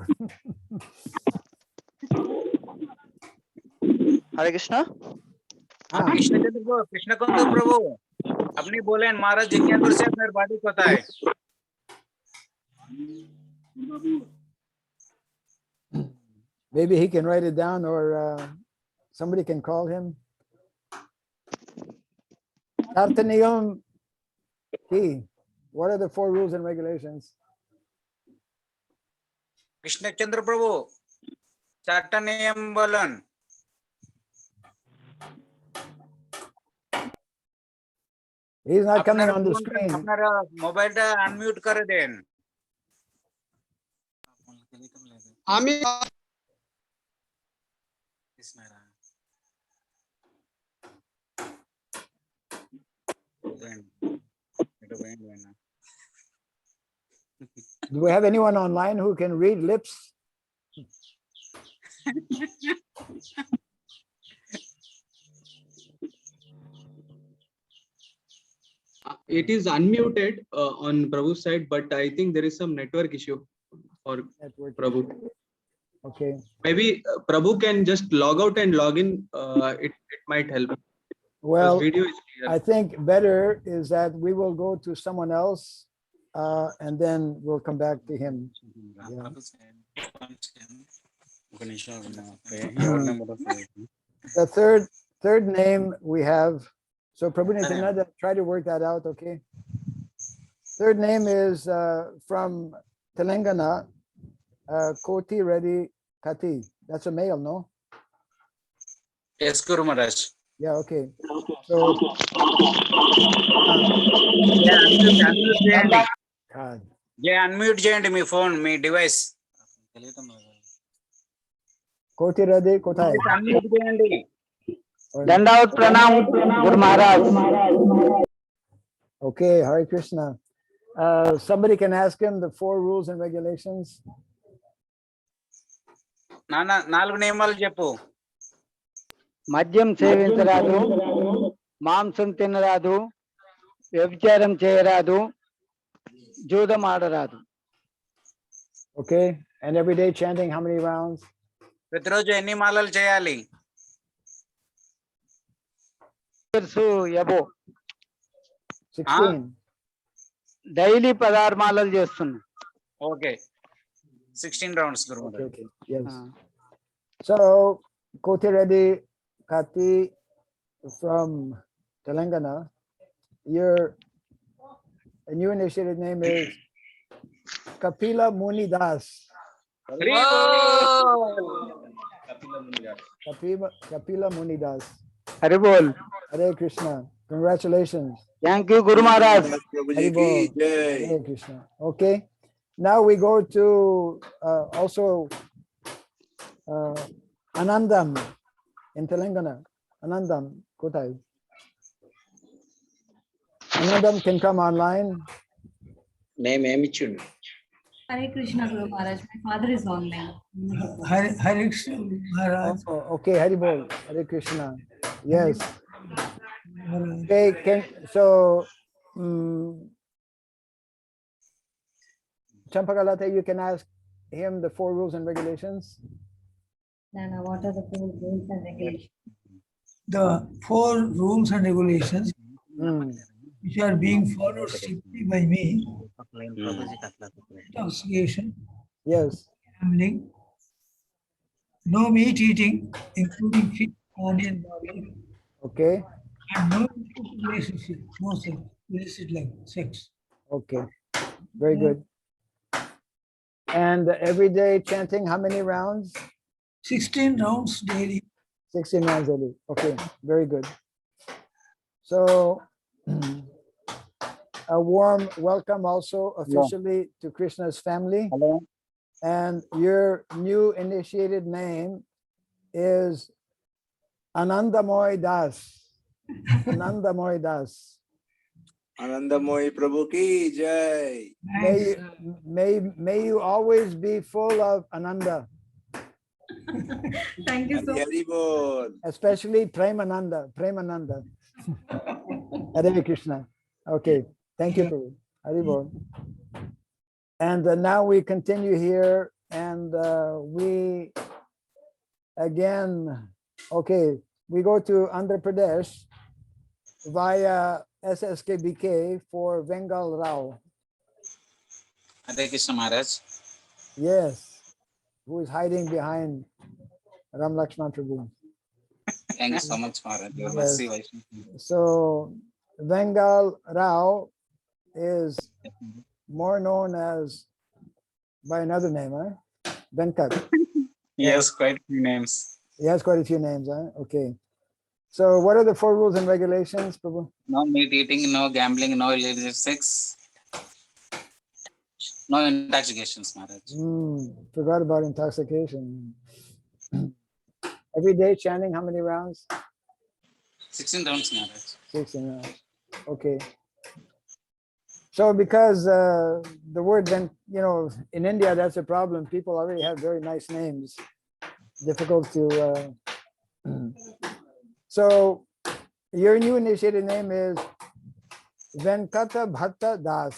হরে কৃষ্ণ কৃষ্ণকান্ত প্রভু আপনি বলেন মহারাজ জিজ্ঞাসা করছে আপনার বাড়ি কোথায় Maybe he can write it down, or somebody can call him. Tartaniyam P. What are the 4 rules and regulations? Krishnachandra প্রভু চারটা নিয়ম বলেন He's not coming on the screen. আপনারা মোবাইলটা আনমিউট করে দেন আমি Do we have anyone online who can read lips? it is unmuted on Prabhu's side, but I think there is some network issue for Network. Prabhu. Okay. Maybe Prabhu can just log out and log in. It might help. Well, Video is clear. I think better is that we will go to someone else, and then we'll come back to him. Yeah. The third name we have. So Prabhu Nityananda, try to work that out, okay? Third name is from Telangana, Koti Reddy Kati. That's a male, no? Yes, Guru Maharaj. Yeah, okay. So unmute చేయండి God. Unmute చేయండి మీ phone మీ device Koti Reddy Kotai. Unmute చేయండి దండావత్ ప్రణామ్ గురు Maharaj Okay, Hare Krishna. Somebody can ask him the 4 rules and regulations. నాన్న 4 నియమాలు చెప్పు మద్యం సేవించరాదు మాంసం తినరాదు వ్యభిచారం చేయరాదు జూదం ఆడరాదు Okay, and every day chanting how many rounds? ప్రతిరోజు ఎన్ని మాలలు చేయాలి ఎబో 16. డైలీ 16 మాలలు చేస్తున్నా okay 16 rounds Guru Okay, okay. Yes. So Koti Reddy Kati from Telangana. Your new initiated name is Kapila Muni Das. Kapila Muni Das. Hare Bol. Hare Krishna. Congratulations. Thank you, Guru Maharaj. Hare Bol. Hare Krishna. Okay. Now we go to also Anandam in Telangana. Anandam, Kotai. Anandam can come online. Name Amichud. Hare Krishna, Guru Maharaj. My father is online. Hare Krishna Maharaj. Oh, okay, Hari Bol. Hare Krishna. Yes. Okay, so Champakalata, you can ask him the 4 rules and regulations. Nana, what are the 4 rules and regulations? The 4 rules and regulations which are being followed strictly by me: intoxication, yes, gambling, no meat eating, including fish, onion, garlic, okay, and no relationship, no sex, illicit like sex. okay, very good. And every day chanting, how many rounds? 16 rounds daily. 16 rounds daily. Okay, very good. So a warm welcome also officially to Krishna's family. Hello. And your new initiated name is Anandamoy Das. Anandamoy Das. Anandamoy Prabhu ki jai. May you always be full of Ananda. Thank you so much. Hari Bol. Especially Premananda. Premananda. Hare Krishna. Okay. Thank you, Prabhu. Hari Bol. And now we continue here, and we again, okay, we go to Andhra Pradesh via SSKBK for Vengal Rao. Hare Krishna Maharaj. Yes, who is hiding behind Ram Lakshman Prabhu. Thank you so much, Maharaj. Your Yes. mercy, Vaishnav. So Vengal Rao is more known as by another name, huh? Venkat. Yes, quite a few names. He has quite a few names, huh? Okay. So what are the 4 rules and regulations, Prabhu? No meat eating, no gambling, no illicit sex, no intoxications, Maharaj. Forgot about intoxication. Every day chanting, how many rounds? 16 rounds, Maharaj. 16 rounds. Okay. So because the word then, in India, that's a problem. People already have very nice names. Difficult to... So your new initiated name is Venkata Bhatta Das.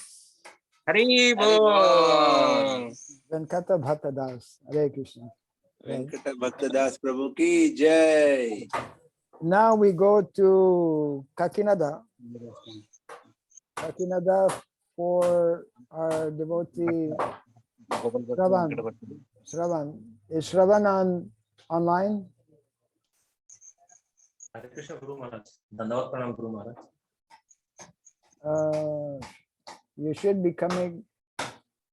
Hari Bol. Venkata Bhatta Das. Hare Krishna. Venkata Bhatta Das Prabhu ki jai. Now we go to Kakinada. Kakinada for our devotee Shravan. Shravan. Is Shravan online? Hare Krishna Guru Maharaj. Dandavat Pranam Guru Maharaj. You should be coming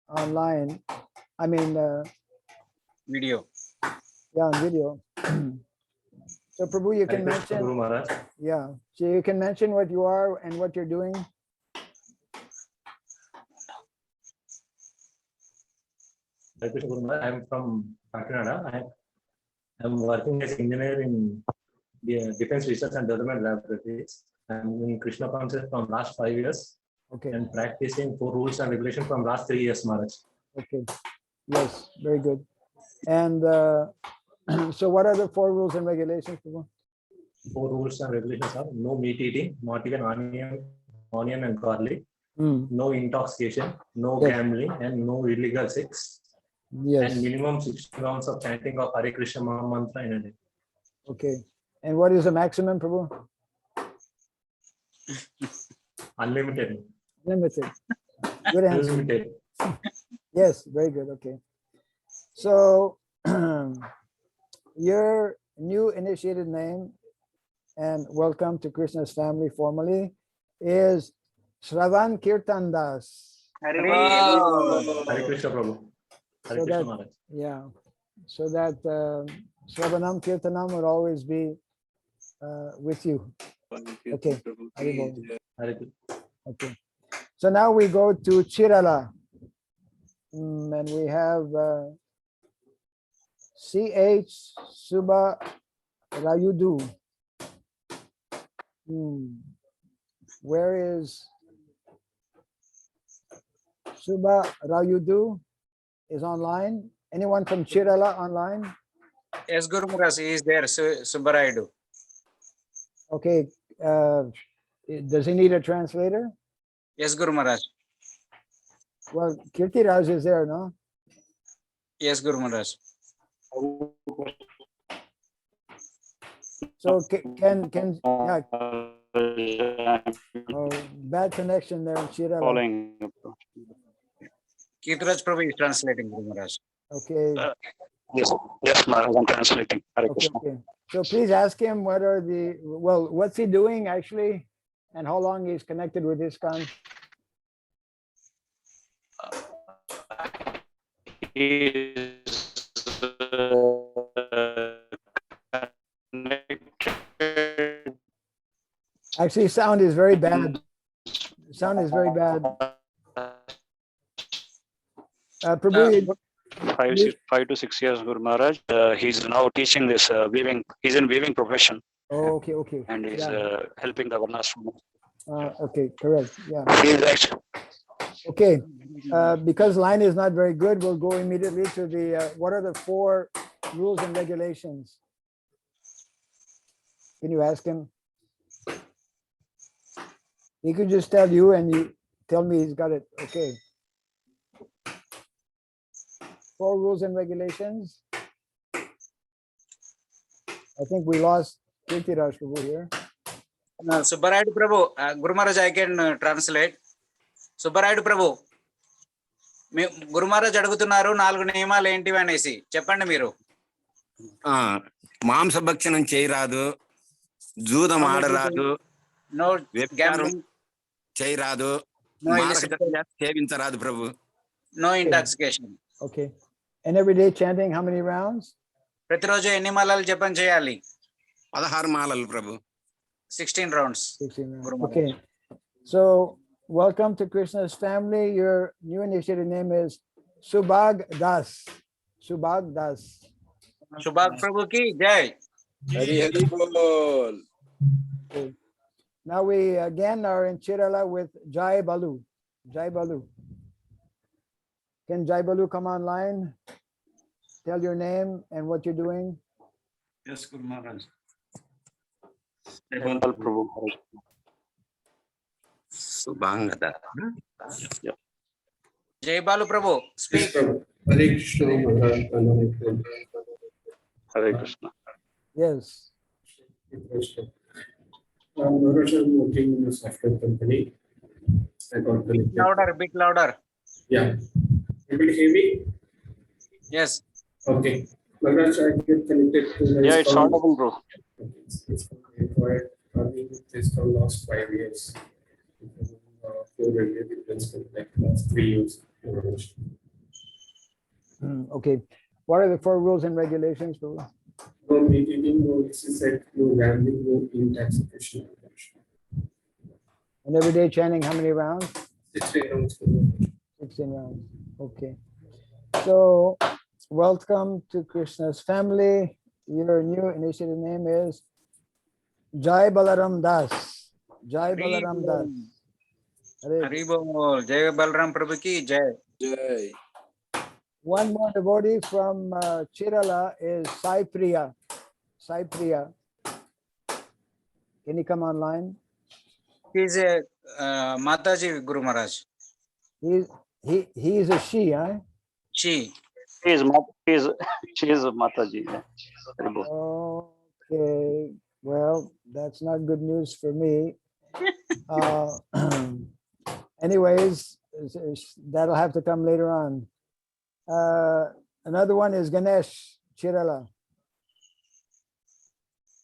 online. I mean, Video. yeah, on video. So Prabhu, you can Hare Krishna Guru mention, Maharaj. yeah. So you can mention what you are and what you're doing. Hare Krishna Guru Maharaj. I am from Kakinada. I am working as engineer in the Defense Research and Development Laboratories. I am in Krishna conscious from last 5 years. Okay. And practicing 4 rules and regulations from last 3 years, Maharaj. Okay. Yes, very good. And so what are the 4 rules and regulations, Prabhu? 4 rules and regulations are: no meat eating, not even onion and garlic, no intoxication, no Yes. gambling, and no illegal sex. Yes. And minimum 16 rounds of chanting of Hare Krishna Maha Mantra in a day. Okay. And what is the maximum, Prabhu? Unlimited. Limited. Good answer. Unlimited. Yes, very good. Okay. So your new initiated name and welcome to Krishna's family formally, is Shravan Kirtan Das. Hare Hare Krishna Prabhu. Hare So Krishna that, Maharaj. yeah, so that Shravanam Kirtanam would always be with you. Okay. Haribol. Hare Krishna. Okay. So now we go to Chirala. And we have C.H. Suba Rayudu. Where is Suba Rayudu? Is online? Anyone from Chirala online? Yes, Guru Maharaj, he is there, Subbaraidu. Okay. Does he need a translator? Yes, Guru Maharaj. Well, Kirtiraj is there, no? Yes, Guru Maharaj. So can yeah. Oh, bad connection there in Chirala. Following. Kirtiraj Prabhu is translating, Guru Maharaj. Okay. Yes, Maharaj, I'm translating. Hare Okay, Krishna. okay. So please ask him what are the, well, what's he doing actually, and how long he's connected with ISKCON. Actually, sound is very bad. Sound is very bad. Prabhu, 5 to 6 years, Guru Maharaj. He's now teaching this weaving. He's in weaving profession. oh, okay, okay. And he's Yeah. helping the Varnasrama. Okay, correct. Yeah. He's actually, Okay. Because line is not very good, we'll go immediately to the, what are the 4 rules and regulations? Can you ask him? He could just tell you and you tell me he's got it. Okay. 4 rules and regulations. I think we lost Kirtiraj Prabhu here. Subbaraidu Prabhu, Guru Maharaj, I can translate. Subbaraidu Prabhu, Guru Maharaj అడుగుతున్నారు 4 నియమాలు ఏంటివి అనేసి చెప్పండి మీరు. మాంసభక్షణం చేయరాదు, జూదం ఆడరాదు, No వ్యభిచారం gambling, చేయరాదు, no illicit, సేవించరాదు Prabhu. no intoxication. Okay. And every day chanting how many rounds? ప్రతిరోజు ఎన్ని మాలలు జపం చేయాలి? 16 మాలలు ప్రభు. 16 rounds. 16 rounds. Okay. So welcome to Krishna's family. Your new initiative name is Subhag Das. Subhag Das. Subhag Prabhu ki jai. Hari Hari Bol. Okay. Now we again are in Chirala with Jai Balu. Jai Balu. Can Jai Balu come online? Tell your name and what you're doing. yes, Guru Maharaj. Subhangada. Jai Balu Prabhu, speak. Hare Krishna Maharaj. Hare Krishna. Yes. Maharaj, I'm working in a software company. I got connected. Louder, bit louder. Yeah. Able to hear me? Yes. Okay. Maharaj, I get connected to the Yeah, it's ISKCON. audible, bro. It's required. I've been with this for last 5 years. 4 regular difference for like last 3 years. Okay. What are the 4 rules and regulations? Prabhu? No meditating, no exercise, no gambling, no intoxication. And every day chanting how many rounds? 16 rounds. 16 rounds. Okay. So welcome to Krishna's family. Your new initiative name is Jai Balaram Das. Jai Balaram Das. Hari Bol. Jai Balaram Prabhu ki jai. Jai. One more devotee from Chirala is Sai Priya. Sai Priya. Can you come online? He is a Mataji Guru Maharaj. He is a she, huh? She. She is Mataji. Hare Bol. Okay. Well, that's not good news for me. Anyways, that'll have to come later on. Another one is Ganesh Chirala.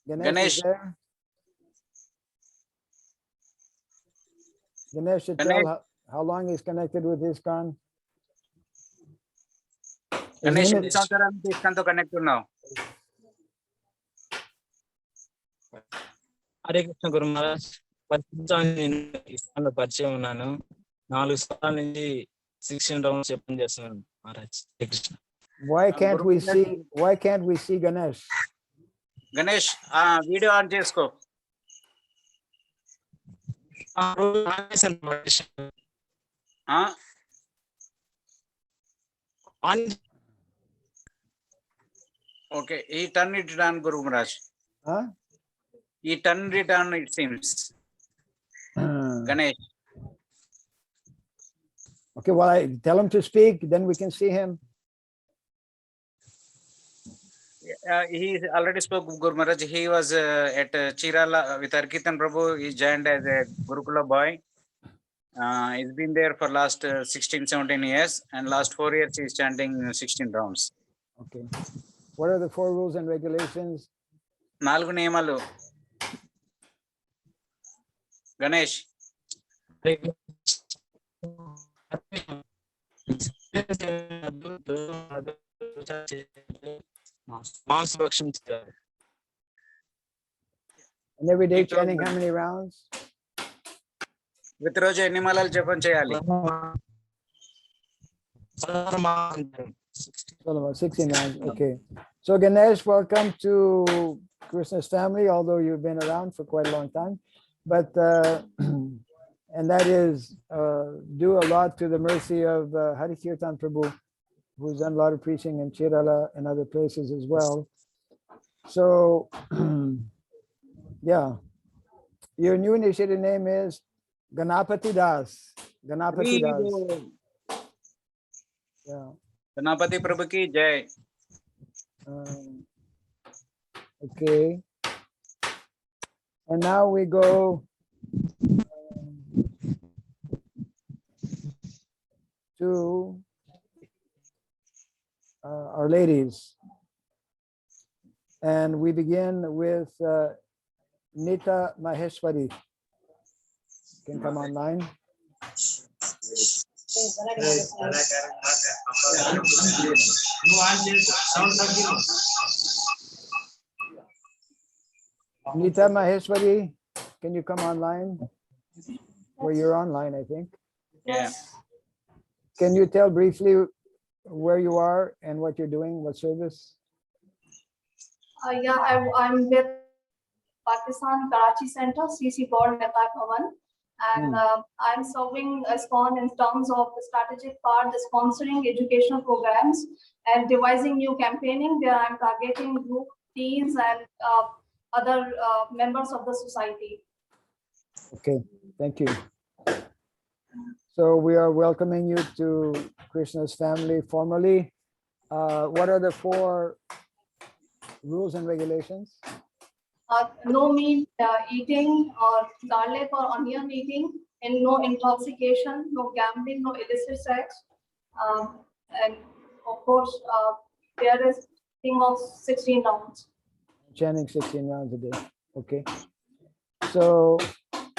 Ganesh. Ganesh. Is there? Ganesh should Ganesh. tell how long he's connected with ISKCON. His Ganesh name ఎన్ని is, సంవత్సరాల నుంచి ISKCON తో connect ఉన్నావు? హరే కృష్ణ గురు మహారాజ్. 10 సంవత్సరాల నేను ISKCON లో పరిచయం ఉన్నాను. 4 సంవత్సరాల నుంచి 16 రౌండ్స్ చెప్పడం చేస్తున్నాను Maharaj. Hare Krishna. why can't we see Ganesh? Ganesh video on చేసుకో. ఓకే, ఈ టర్న్ ఇట్ ఆన్ గురు మహారాజ్. ఈ turn it on it seems. Ganesh. Okay, well, I tell him to speak, then we can see him. He already spoke, Guru Maharaj. He was at Chirala with Kirtan Prabhu. He joined as a Gurukula boy. He's been there for last 16-17 years, and last 4 years he's chanting 16 rounds. Okay. What are the 4 rules and regulations? 4 నియమాలు. Ganesh. And every day chanting how many rounds? ప్రతిరోజు ఎన్ని మాలలు జపం చేయాలి? 16 rounds. Okay. So Ganesh, welcome to Krishna's family, although you've been around for quite a long time. But and that is due a lot to the mercy of Hari Kirtan Prabhu, who's done a lot of preaching in Chirala and other places as well. So yeah, your new initiated name is Ganapati Das. Ganapati Das. Yeah. Ganapati Prabhu ki jai. Okay. And now we go to Our Ladies. And we begin with Nita Maheshwari. Can come online. Nita Maheshwari, can you come online? Well, you're online, I think. Yeah. Can you tell briefly where you are and what you're doing, what service? Yeah, I'm with Pakistan Karachi Center, CC Board Mehta Bhavan, and I'm serving ISKCON in terms of the strategic part, the sponsoring educational programs and devising new campaigning where I'm targeting group teens and other members of the society. Okay, thank you. So we are welcoming you to Krishna's family formally. What are the 4 rules and regulations? No meat eating or garlic or onion eating, and no intoxication, no gambling, no illicit sex. And of course, there is thing of 16 rounds. Chanting 16 rounds a day. Okay. So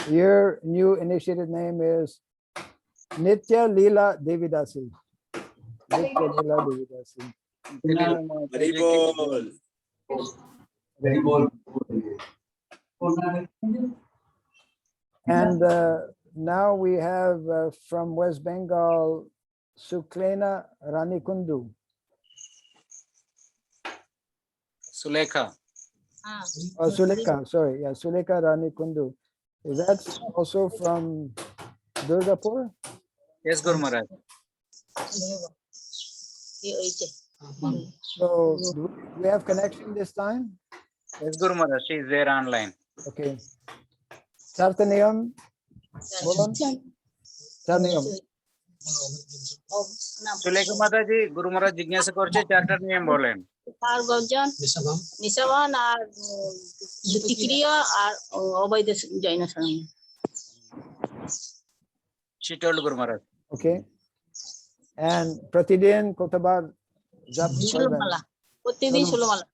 your new initiated name is Nitya Leela Devidasi. Nitya Leela Devidasi. And now we have from West Bengal, Suklena Ranikundu. Sulekha. Oh, Sulekha, sorry. Yeah, Sulekha Ranikundu. Is that also from Durgapur? Yes, Guru Maharaj. So do we have connection this time? Yes, Guru Maharaj. She is there online. Okay. Sartaniyam. Sartaniyam. Sulekha माता जी, गुरु महाराज जिज्ञासा करছে 4টা নিয়ম বলেন। আর গর্জন নিশাবান আর দ্বিতীয় আর অবৈধ জৈন শরণ। She told Guru Maharaj. Okay. And Pratidin Kotabar Jap. Sulomala. Pratidin Sulomala.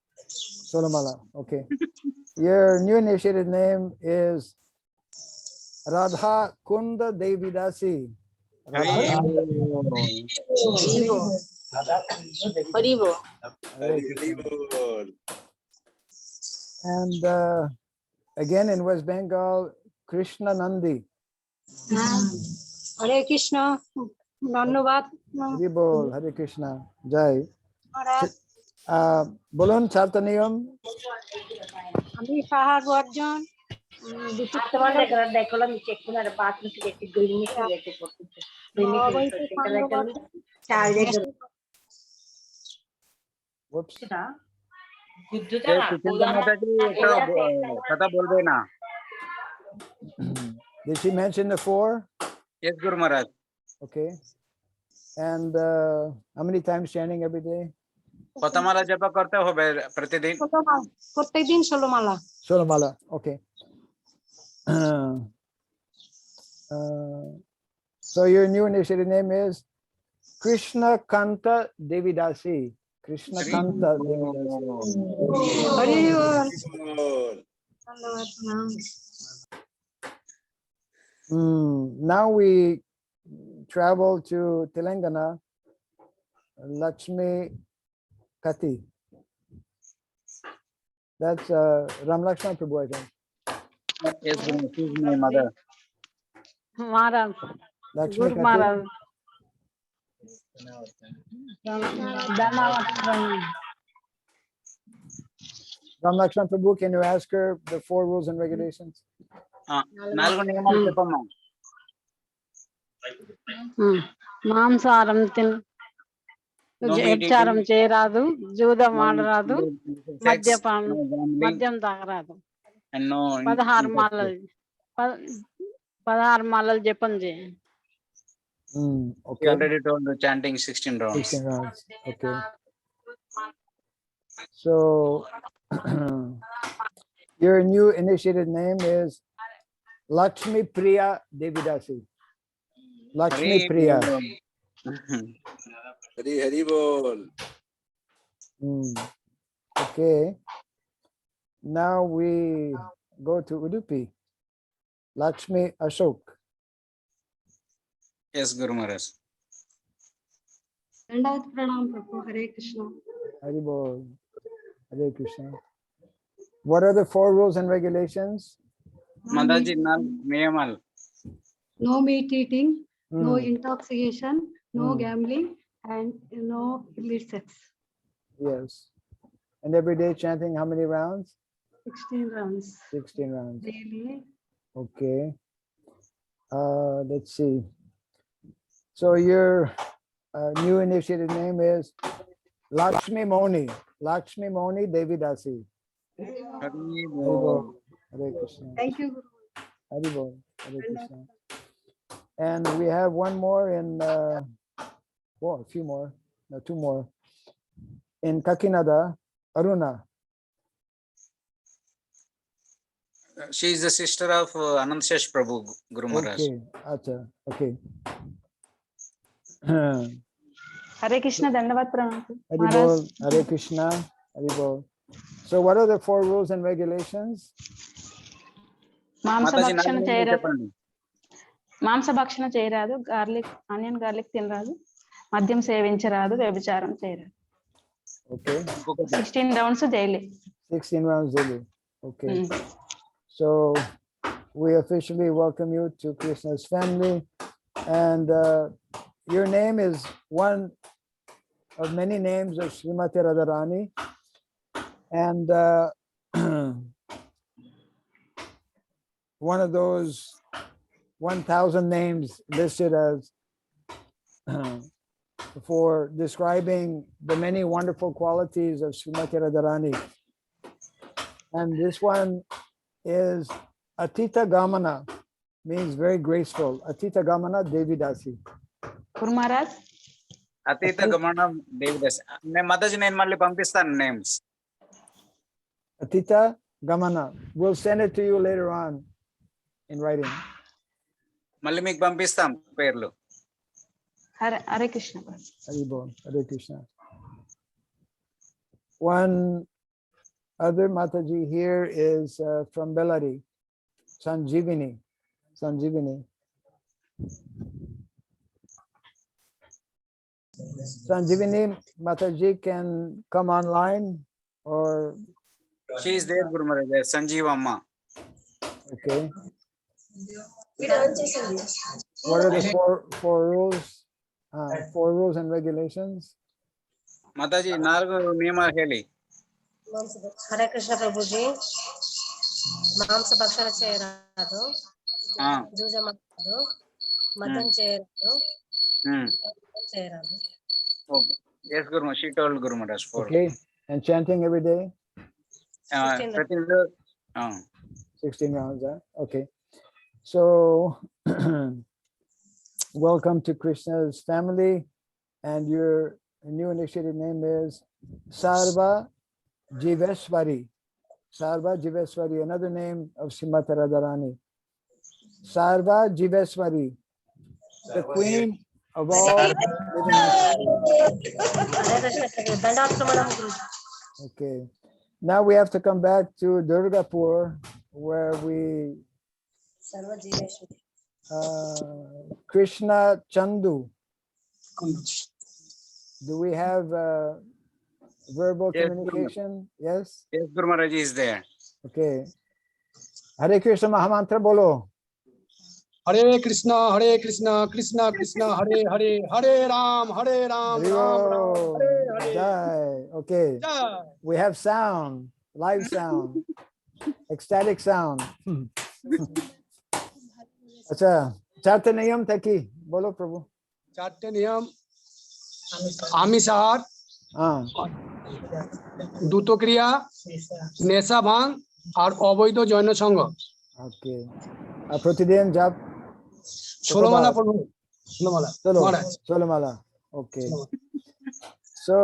Solomala. Okay. Your new initiated name is Radha Kunda Devidasi. Hari Bol. Haribo. Hari Bol. And again in West Bengal, Krishna Nandi. Hare Krishna. Dhanyabad. Hari Bol, Hare Krishna. Jai. Maharaj. Bolon Chartaniyam. আমি সাহার বর্জন তোমার দেখো আমি check করে bathroom থেকে একটু green মিষ্টি রেখে করতেছে Whoops. कथा बोल रहे ना. Did she mention the 4? Yes, Guru Maharaj. Okay. And how many times chanting every day? पतमाला जप करते हो प्रतिदिन. প্রত্যেকদিন 16 মালা। 16 mala. Okay. So your new initiative name is Krishna Kanta Devidasi. Krishna Kanta Devidasi. Hari ball. Bol. Now we travel to Telangana, Lakshmi Kati. That's Ram Lakshman Prabhu, I think. Yes, she is my mother. Maharaj. Lakshmi Guru Kati. Maharaj. Ram Lakshman Prabhu, can you ask her the 4 rules and regulations? నాలుగు నియమాలు చెప్పమ్మా. మాంసాహారం వ్యభిచారం చేయరాదు, జూదం ఆడరాదు, మద్యం తాగరాదు, 16 మాలలు జపం చేయండి. Okay. We already told the chanting 16 rounds. 16 rounds. Okay. So your new initiated name is Lakshmi Priya Devidasi. Lakshmi Priya. Hari Bol. Okay. Now we go to Udupi. Lakshmi Ashok. Yes, Guru Maharaj. దండవత్ Pranam Prabhu. Hare Krishna. Hari Bol. Hare Krishna. What are the 4 rules and regulations? Mataji, నియమాలు. No meat eating, no intoxication, no gambling, and no illicit sex. Yes. And every day chanting how many rounds? 16 rounds. 16 rounds. Daily. Okay. Let's see. So your new initiative name is Lakshmi Moni. Lakshmi Moni Devidasi. Hari Bol. Hare Krishna. Thank you, Guru. Hari Bol. Hare Krishna. And we have one more in, a few more, no, 2 more. In Kakinada, Aruna. She is the sister of Anantashesh Prabhu, Guru Maharaj. Okay, acha, okay. Hare Krishna. దండవత్ Pranam. Hari Bol, Hare Krishna, Hari Bol. So what are the 4 rules and regulations? మాంసభక్షణ చేయరాదు, onion garlic తినరాదు, మద్యం సేవించరాదు, వ్యభిచారం చేయరాదు. Okay. 16 rounds daily. 16 rounds daily. Okay. So we officially welcome you to Krishna's family, and your name is one of many names of Srimati Radharani, and one of those 1,000 names listed as for describing the many wonderful qualities of Srimati Radharani. And this one is Atita Gamana, means very graceful. Atita Gamana Devidasi. Guru Maharaj. Atita Gamana Devidasi. Mataji, నేను మళ్ళీ పంపిస్తాను names. Atita Gamana. We'll send it to you later on in writing. మళ్ళీ మీకు పంపిస్తాం పేర్లు. Hare Krishna. Hari Bol. Hare Krishna. One other Mataji here is from Bellary, Sanjeevini. Sanjivani. Sanjivani Mataji can come online or. She is there, Guru Maharaj. Sanjeev Amma. Okay. What are the four rules? 4 rules and regulations. Mataji, 4 ನಿಯಮ ಹೇಳಿ. Hare Krishna Prabhuji. మాంస భక్షణ చేయరాదు, జూజమాడదు, మద్యం చేయరాదు, చేయరాదు. Okay. Yes, Guru Maharaj. She told Guru Maharaj 4. Okay. And chanting every day? 16 rounds, huh? Okay. So, welcome to Krishna's family, and your new initiative name is Sarva Jiveswari. Sarva Jiveswari, another name of Srimati Radharani. Sarva Jiveswari, the queen of all living entities. Okay. Now we have to come back to Durgapur, where we Krishna Chandu. Do we have verbal communication? Yes? Yes, Guru Maharaj is there. Okay. Hare Krishna Mahamantra bolo. Hare Krishna, Krishna Krishna, Hare Hare, Hare Ram, Ram Ram, Hare Hare. Jai. Okay. Jai. We have sound, live sound, ecstatic sound. Acha, charte niyam taki. Bolo Prabhu. Charte niyam. Amisahar. দুটো ক্রিয়া, নেশা ভাঙ আর অবৈধ জৈন সঙ্গ। ওকে। আর প্রতিদিন জপ 16 মালা পড়ব। 16 মালা। Okay. So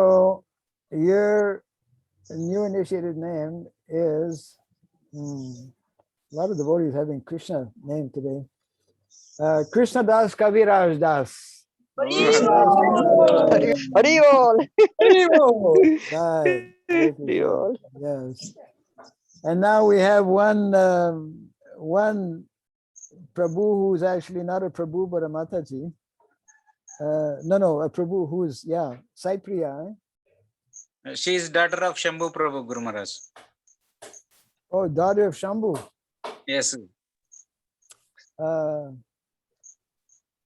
your new initiated name is a lot of devotees having Krishna name today. Krishna Das Kaviraj Das. Haribol. Right. Yes. And now we have one Prabhu who's actually not a Prabhu but a Mataji. No, a Prabhu who's Saipriya. She is daughter of Shambhu Prabhu, Guru Maharaj. Oh, daughter of Shambhu. Yes.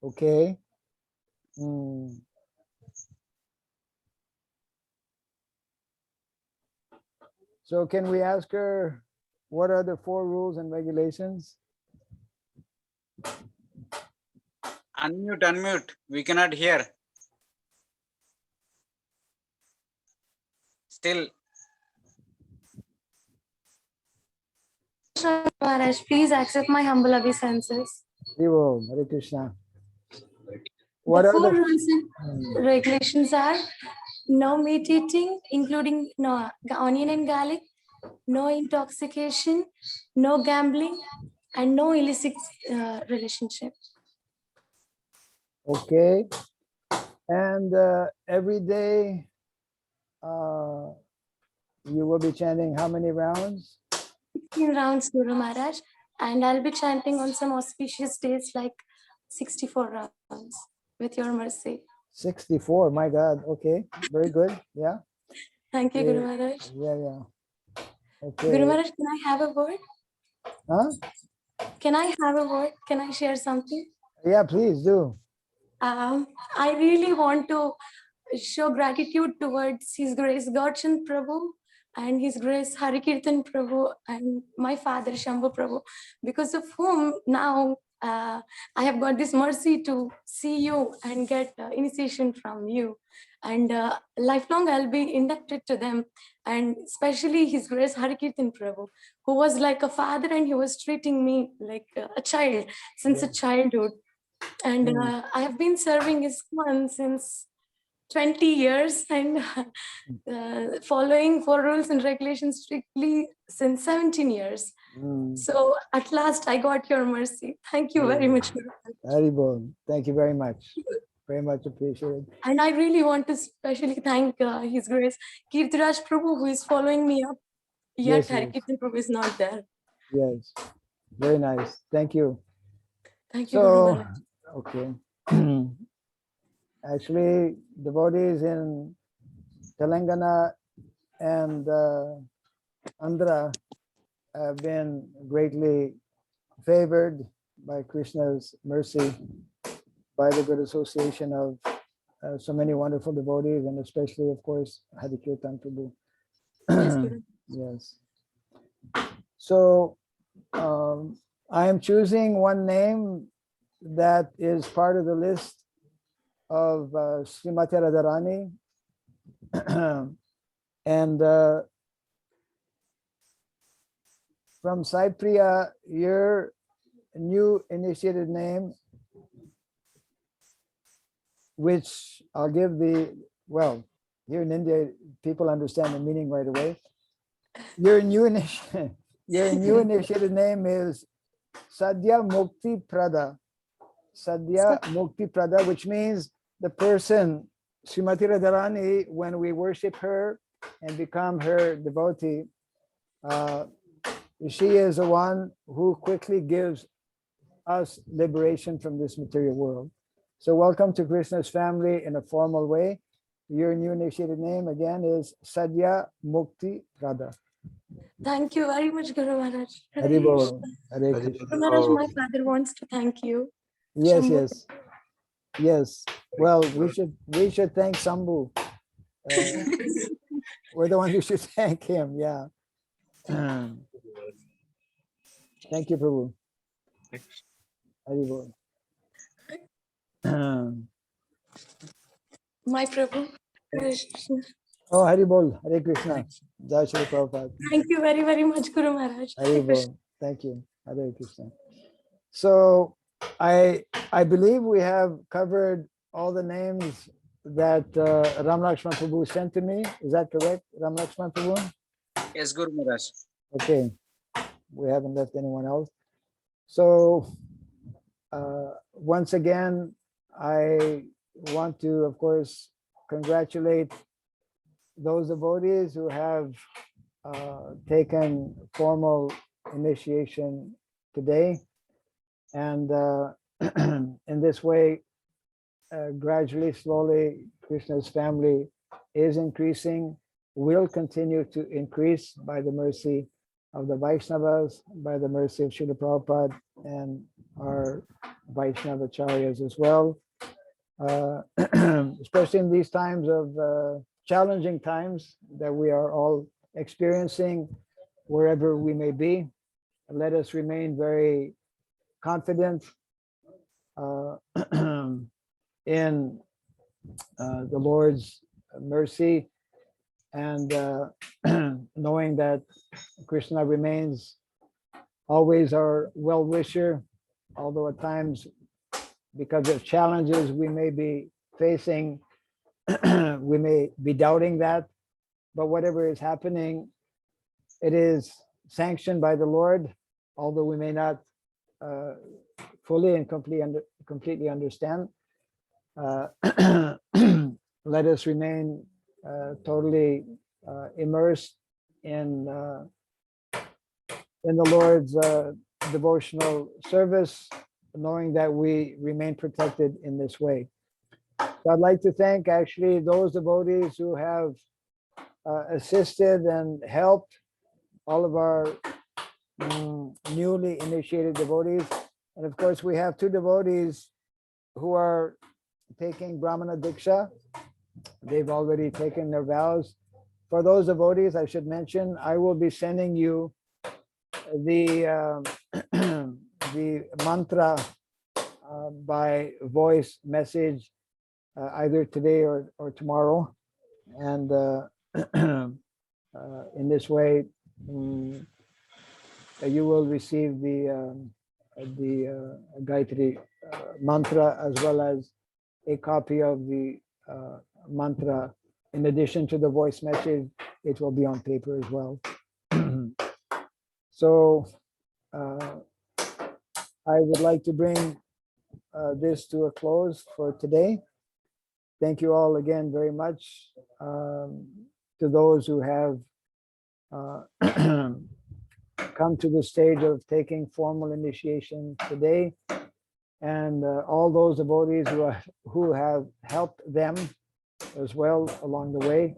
Okay. So can we ask her what are the 4 rules and regulations? Unmute. We cannot hear. Still. Maharaj, please accept my humble obeisances. Hare Krishna. What the 4 rules and regulations are: no meat eating, including no onion and garlic, no intoxication, no gambling, and no illicit relationship. Okay. And every day you will be chanting how many rounds? 16 rounds, Guru Maharaj, and I'll be chanting on some auspicious days like 64 rounds with your mercy. 64, my God. Okay, very good. Yeah. Thank you, Guru Maharaj. Yeah. Okay. Guru Maharaj, can I have a word? Huh? Can I have a word? Can I share something? Yeah, please do. I really want to show gratitude towards His Grace Godchan Prabhu and His Grace Harikirtan Prabhu and my father Shambhu Prabhu, because of whom now I have got this mercy to see you and get initiation from you, and lifelong I'll be inducted to them, and especially His Grace Harikirtan Prabhu, who was like a father and he was treating me like a child since a childhood. And I have been serving ISKCON since 20 years and following 4 rules and regulations strictly since 17 years. So at last I got your mercy. Thank you very much. Haribol. Thank you very much. Very much appreciated. And I really want to specially thank His Grace Kirtiraj Prabhu, who is following me up. Yet Harikirtan Prabhu is not there. Yes. Very nice. Thank you. Thank you, Guru So, Maharaj. okay. Actually, devotees in Telangana and Andhra have been greatly favored by Krishna's mercy, by the good association of so many wonderful devotees, and especially, of course, Hari Kirtan Prabhu. Yes, Guru. Yes. So I am choosing one name that is part of the list of Srimati Radharani. And from Sai Priya, your new initiated name, which I'll give the, well, here in India, people understand the meaning right away. Your new initiated name is Sadhya Mukti Prada. Sadhya Mukti Prada, which means the person, Srimati Radharani, when we worship her and become her devotee, she is the one who quickly gives us liberation from this material world. So welcome to Krishna's family in a formal way. Your new initiated name again is Sadhya Mukti Prada. Thank you very much, Guru Maharaj. Hari Bol. Hare Krishna. Guru Maharaj, my father wants to thank you. Yes, Shambhu. yes, yes. Well, we should thank Sambhu. We're the ones who should thank him. Yeah. Thank you, Prabhu. Hari Bol. My Prabhu. Hare Krishna. Oh, Hari Bol. Hare Krishna. Jai Shri Prabhupada. Thank you very, very much, Guru Maharaj. Hari Hare Krishna. Bol. Thank you. Hare Krishna. So I believe we have covered all the names that Ram Lakshman Prabhu sent to me. Is that correct, Ram Lakshman Prabhu? Yes, Guru Maharaj. Okay. We haven't left anyone else. So once again, I want to, of course, congratulate those devotees who have taken formal initiation today. And in this way, gradually, slowly, Krishna's family is increasing, will continue to increase by the mercy of the Vaishnavas, by the mercy of Srila Prabhupada and our Vaishnava Acharyas as well. Especially in these times of challenging times that we are all experiencing wherever we may be. Let us remain very confident in the Lord's mercy, and knowing that Krishna remains always our well-wisher, although at times, because of challenges we may be facing, we may be doubting that, but whatever is happening, it is sanctioned by the Lord, although we may not fully and completely understand. Let us remain totally immersed in the Lord's devotional service, knowing that we remain protected in this way. So I'd like to thank actually those devotees who have assisted and helped all of our newly initiated devotees. And of course, we have two devotees who are taking Brahmana Diksha. They've already taken their vows. For those devotees, I should mention, I will be sending you the the mantra by voice message either today or tomorrow. And in this way, you will receive the Gayatri mantra, as well as a copy of the mantra. In addition to the voice message, it will be on paper as well. So I would like to bring this to a close for today. Thank you all again very much to those who have come to the stage of taking formal initiation today. and all those devotees who have helped them as well along the way.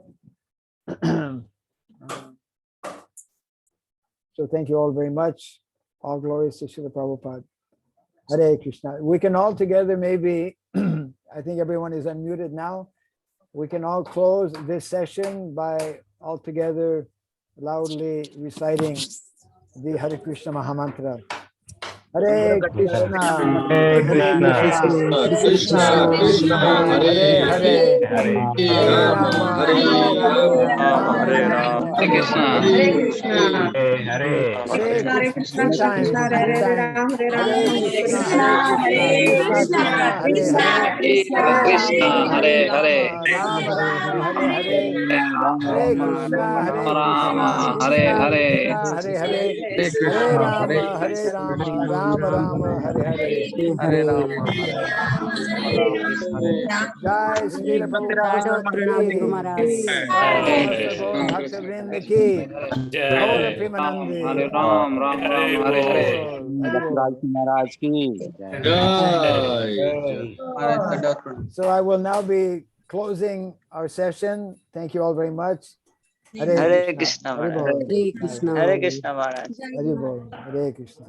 So thank you all very much. All glories to Srila Prabhupada. Hare Krishna. We can all together maybe, I think everyone is unmuted now. We can all close this session by all together loudly reciting the Hare Krishna Mahamantra. Hare Krishna, Hare Krishna Krishna, Krishna, Hare Hare, Hare Rama, Hare Rama, Rama Hare Rama, Hare Hare Hare. Hare Krishna. Hare Krishna, three times, three times. Hare Krishna, Krishna Krishna, Hare Hare, Hare Rama, Rama Rama, Hare Hare. Hare Krishna, Krishna Krishna, Hare Hare, Hare Rama, Rama Rama, Hare Hare. Hare Rama, Hare Jai Sri Prabhupada ki, Sai Samasta Gaur Bhakta Vrinda ki, Gaur Premanande. Hare Ram, Ram Ram, Hare Hare. Maharaj ki. So I will now be closing our session. Thank you all very much. Hare Krishna, Maharaj. Hare Bol. Hare Krishna, Maharaj. Hare Bol. Hare Krishna.